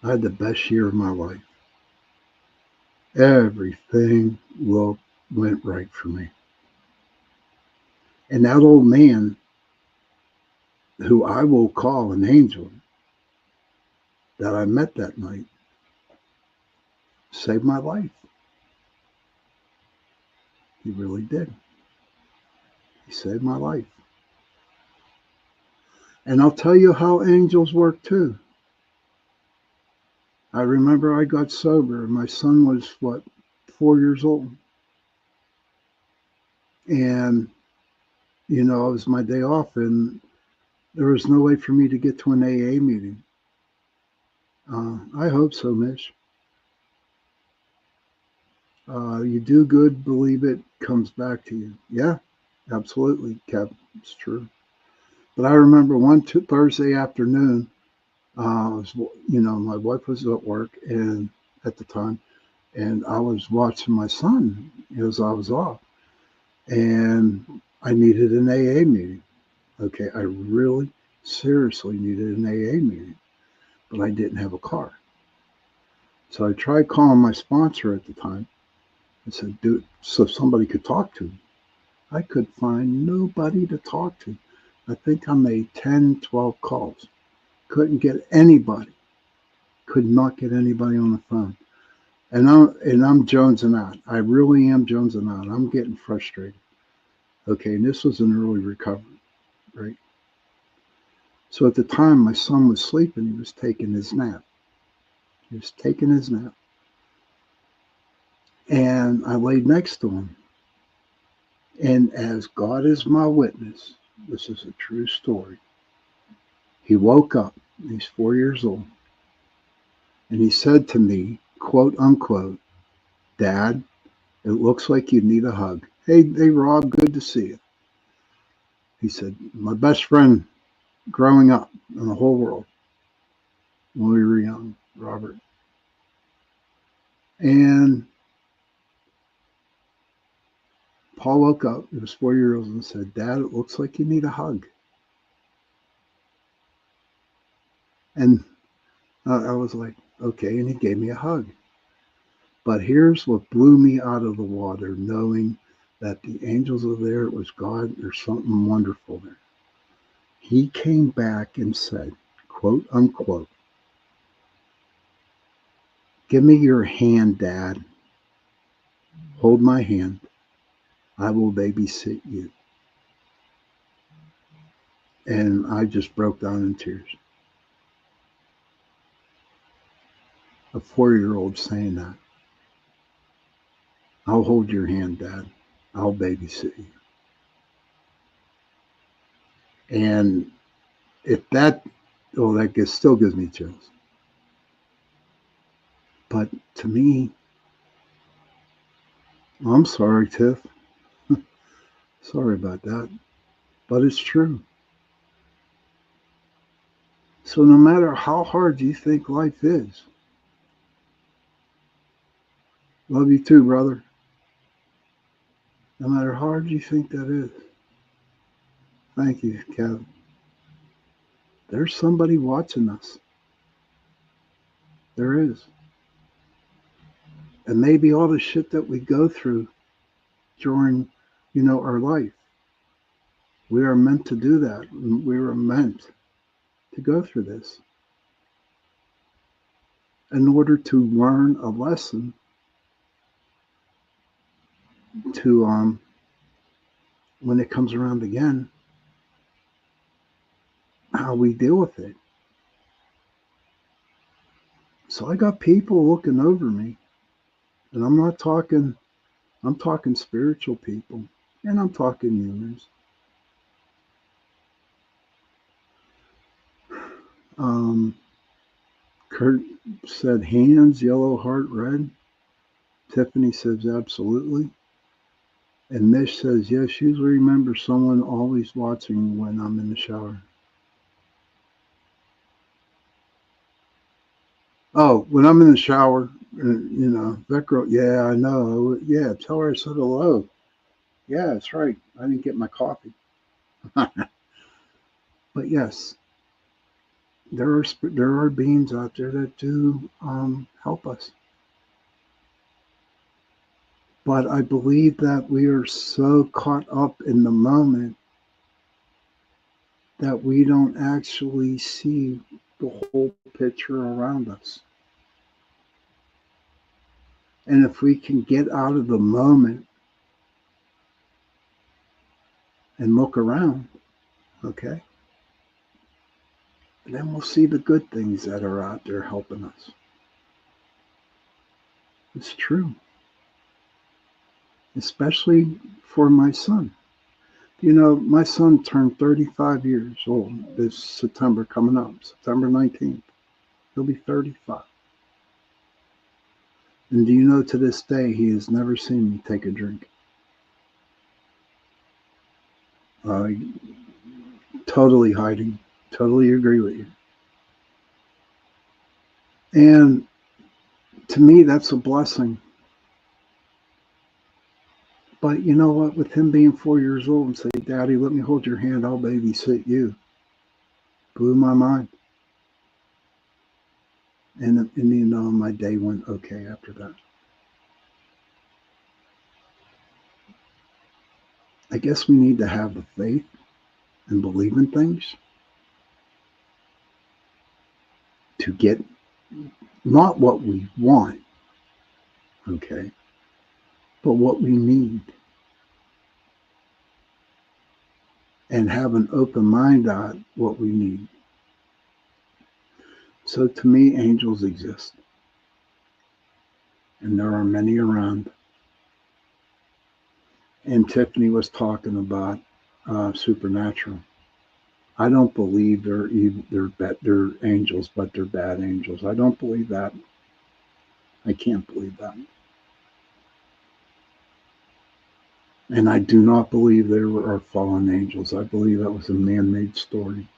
I had the best year of my life. Everything went right for me. And that old man, who I will call an angel, that I met that night, saved my life. He really did. He saved my life. And I'll tell you how angels work too. I remember I got sober, and my son was, 4 years old. And, it was my day off, and there was no way for me to get to an AA meeting. I hope so, Mitch. You do good, believe it, comes back to you. Yeah, absolutely, Kev. It's true. But I remember one Thursday afternoon, my wife was at work and at the time, and I was watching my son as I was off, and I needed an AA meeting. Okay, I really seriously needed an AA meeting, but I didn't have a car. So I tried calling my sponsor at the time. I said, dude, so somebody could talk to me. I could find nobody to talk to. I think I made 10, 12 calls. Couldn't get anybody. Could not get anybody on the phone. And I'm jonesing out. I really am jonesing out. I'm getting frustrated. Okay, and this was an early recovery, right? So at the time, my son was sleeping. He was taking his nap. And I laid next to him. And as God is my witness, this is a true story. He woke up. He's 4 years old. And he said to me, quote unquote, Dad, it looks like you need a hug. Hey, Rob, good to see you. He said, my best friend growing up in the whole world when we were young, Robert. And Paul woke up, he was 4 years old, and said, Dad, it looks like you need a hug. And I was like, okay, and he gave me a hug. But here's what blew me out of the water, knowing that the angels are there, it was God, there's something wonderful there. He came back and said, quote unquote, give me your hand, Dad. Hold my hand. I will babysit you. And I just broke down in tears. A 4-year-old saying that. I'll hold your hand, Dad. I'll babysit you. And if that still gives me chills. But to me, I'm sorry, Tiff. Sorry about that. But it's true. So no matter how hard you think life is, love you too, brother. No matter how hard you think that is. Thank you, Kevin. There's somebody watching us. There is. And maybe all the shit that we go through during, our life, we are meant to do that. We were meant to go through this in order to learn a lesson to, when it comes around again, how we deal with it. So I got people looking over me, and I'm talking spiritual people, and I'm talking humans. Um, Kurt said hands, yellow heart, red. Tiffany says absolutely. And Mish says, yes, usually remember someone always watching when I'm in the shower. Oh, when I'm in the shower, that girl, yeah, I know. Yeah, tell her I said hello. Yeah, that's right. I didn't get my coffee. But yes, there are beings out there that do help us. But I believe that we are so caught up in the moment that we don't actually see the whole picture around us. And if we can get out of the moment and look around, okay, then we'll see the good things that are out there helping us. It's true, especially for my son. My son turned 35 years old this September coming up, September 19th. He'll be 35. And do you know to this day, he has never seen me take a drink? Totally hiding. Totally agree with you. And to me, that's a blessing. But you know what? With him being 4 years old and say, Daddy, let me hold your hand, I'll babysit you. Blew my mind. And my day went okay after that. I guess we need to have the faith and believe in things to get not what we want, okay, but what we need. And have an open mind on what we need. So to me, angels exist. And there are many around. And Tiffany was talking about supernatural. I don't believe they're angels, but they're bad angels. I don't believe that. I can't believe that. And I do not believe there are fallen angels. I believe that was a man-made story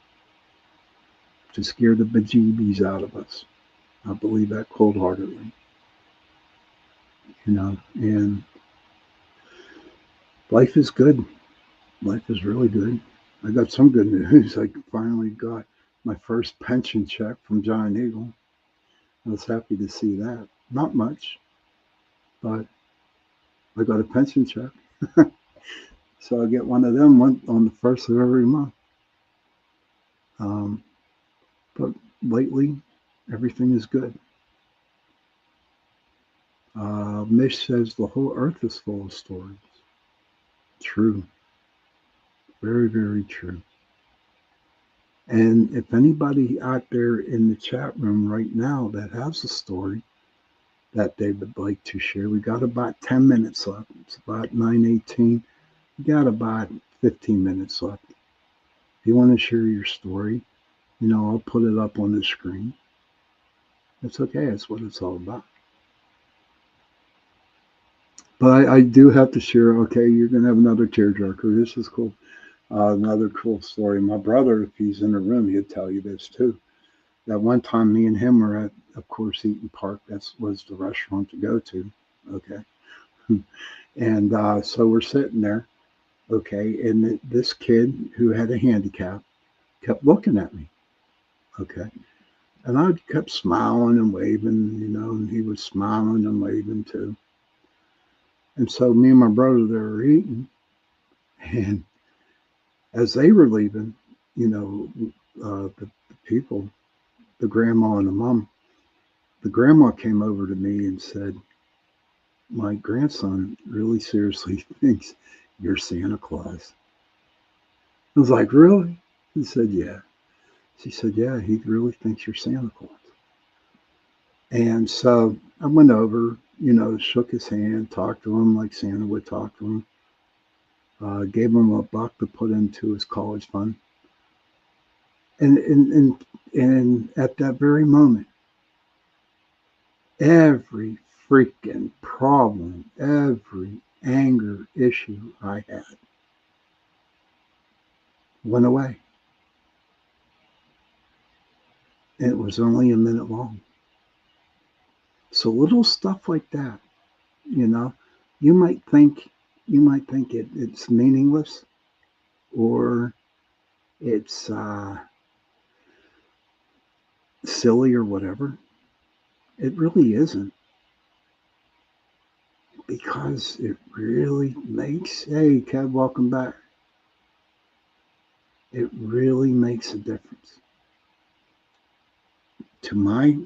to scare the bejeebies out of us. I believe that cold-heartedly. And life is good. Life is really good. I got some good news. I finally got my first pension check from Giant Eagle. I was happy to see that. Not much, but I got a pension check. So I get one of them on the first of every month. But lately, everything is good. Mish says the whole earth is full of stories. True. Very, very true. And if anybody out there in the chat room right now that has a story that they would like to share, we got about 10 minutes left. It's about 9:18. We got about 15 minutes left. If you want to share your story, I'll put it up on the screen. It's okay. That's what it's all about. But I do have to share, okay, you're going to have another tearjerker. This is cool. Another cool story. My brother, if he's in the room, he'd tell you this too. That one time me and him were at, of course, Eaton Park. That was the restaurant to go to. Okay. And so we're sitting there. Okay. And this kid who had a handicap kept looking at me. Okay. And I kept smiling and waving, and he was smiling and waving too. And so me and my brother, they were eating. And as they were leaving, the people, the grandma and the mom, the grandma came over to me and said, my grandson really seriously thinks you're Santa Claus. I was like, really? He said, yeah. She said, yeah, he really thinks you're Santa Claus. And so I went over, shook his hand, talked to him like Santa would talk to him, gave him $1 to put into his college fund. And at that very moment, every freaking problem, every anger issue I had went away. And it was only a minute long. So little stuff like that, you might think it's meaningless, or it's silly or whatever. It really isn't, because it really makes, hey Kev, welcome back. It really makes a difference to my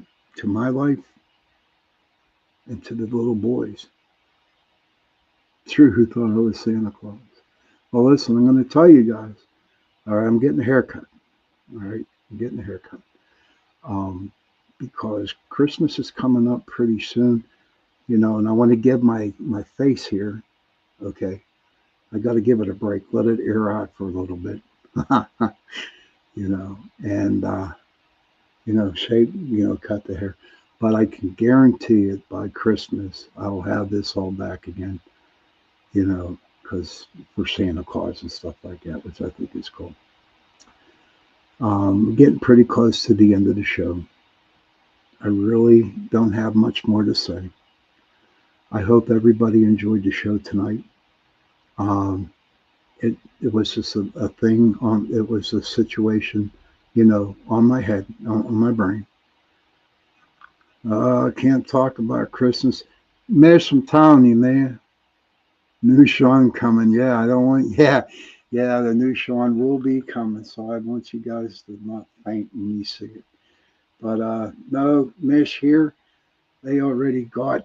life and to the little boys who thought I was Santa Claus. Well, listen, I'm going to tell you guys. All right, I'm getting a haircut. All right, I'm getting a haircut. Because Christmas is coming up pretty soon, and I want to give my face here. Okay, I got to give it a break. Let it air out for a little bit. And shape, cut the hair. But I can guarantee it, by Christmas, I'll have this all back again, because for Santa Claus and stuff like that, which I think is cool. We're getting pretty close to the end of the show. I really don't have much more to say. I hope everybody enjoyed the show tonight. It was just a thing it was a situation, on my head, on my brain. I can't talk about Christmas. Miss, I'm telling you, man. New Sean coming. Yeah, I don't want, yeah, the new Sean will be coming. So I want you guys to not faint when you see it. But no, Mish here, they already got,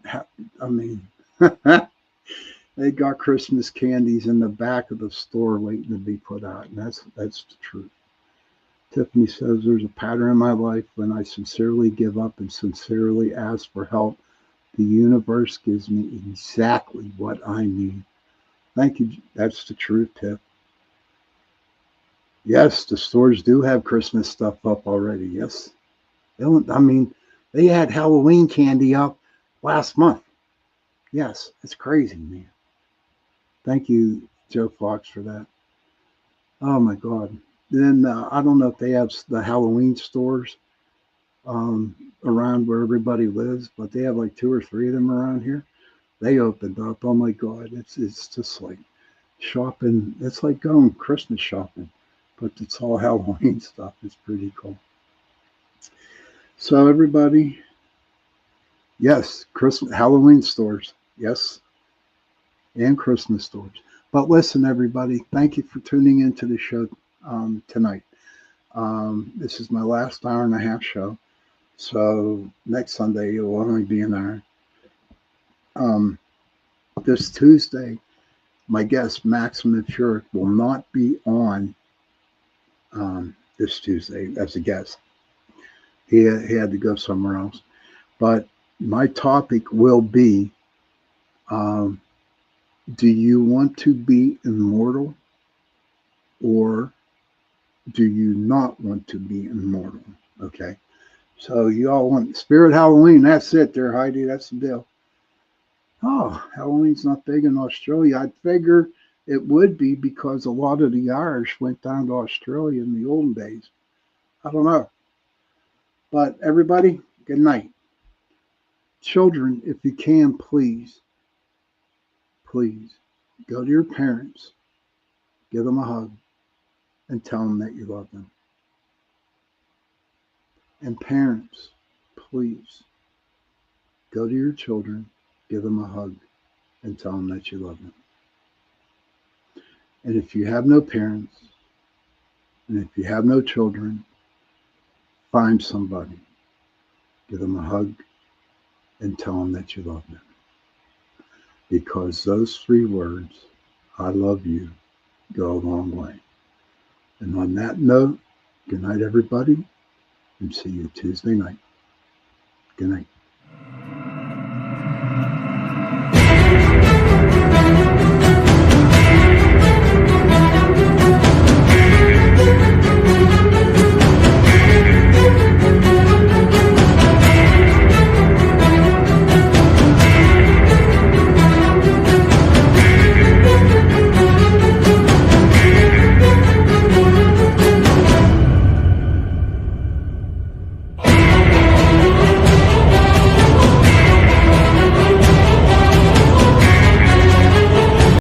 they got Christmas candies in the back of the store waiting to be put out. And that's the truth. Tiffany says, there's a pattern in my life. When I sincerely give up and sincerely ask for help, the universe gives me exactly what I need. Thank you. That's the truth, Tiff. Yes, the stores do have Christmas stuff up already. Yes. They had Halloween candy up last month. Yes, it's crazy, man. Thank you, Joe Fox, for that. Oh, my God. Then I don't know if they have the Halloween stores around where everybody lives, but they have like 2 or 3 of them around here. They opened up. Oh, my God. It's just like shopping. It's like going Christmas shopping, but it's all Halloween stuff. It's pretty cool. So everybody, yes, Christmas, Halloween stores, yes, and Christmas stores. But listen, everybody, thank you for tuning into the show tonight. This is my last hour-and-a-half show, so next Sunday it will only be an hour. This Tuesday, my guest Maxim Furyk will not be on this Tuesday as a guest. He had to go somewhere else. But my topic will be, do you want to be immortal, or do you not want to be immortal? Okay. So you all want Spirit Halloween. That's it there, Heidi. That's the deal. Oh, Halloween's not big in Australia. I'd figure it would be, because a lot of the Irish went down to Australia in the olden days. I don't know. But everybody, good night. Children, if you can, please go to your parents, give them a hug, and tell them that you love them. And parents, please go to your children, give them a hug, and tell them that you love them. And if you have no parents, and if you have no children, find somebody, give them a hug, and tell them that you love them. Because those 3 words, I love you, go a long way. And on that note, good night, everybody, and see you Tuesday night. Good night.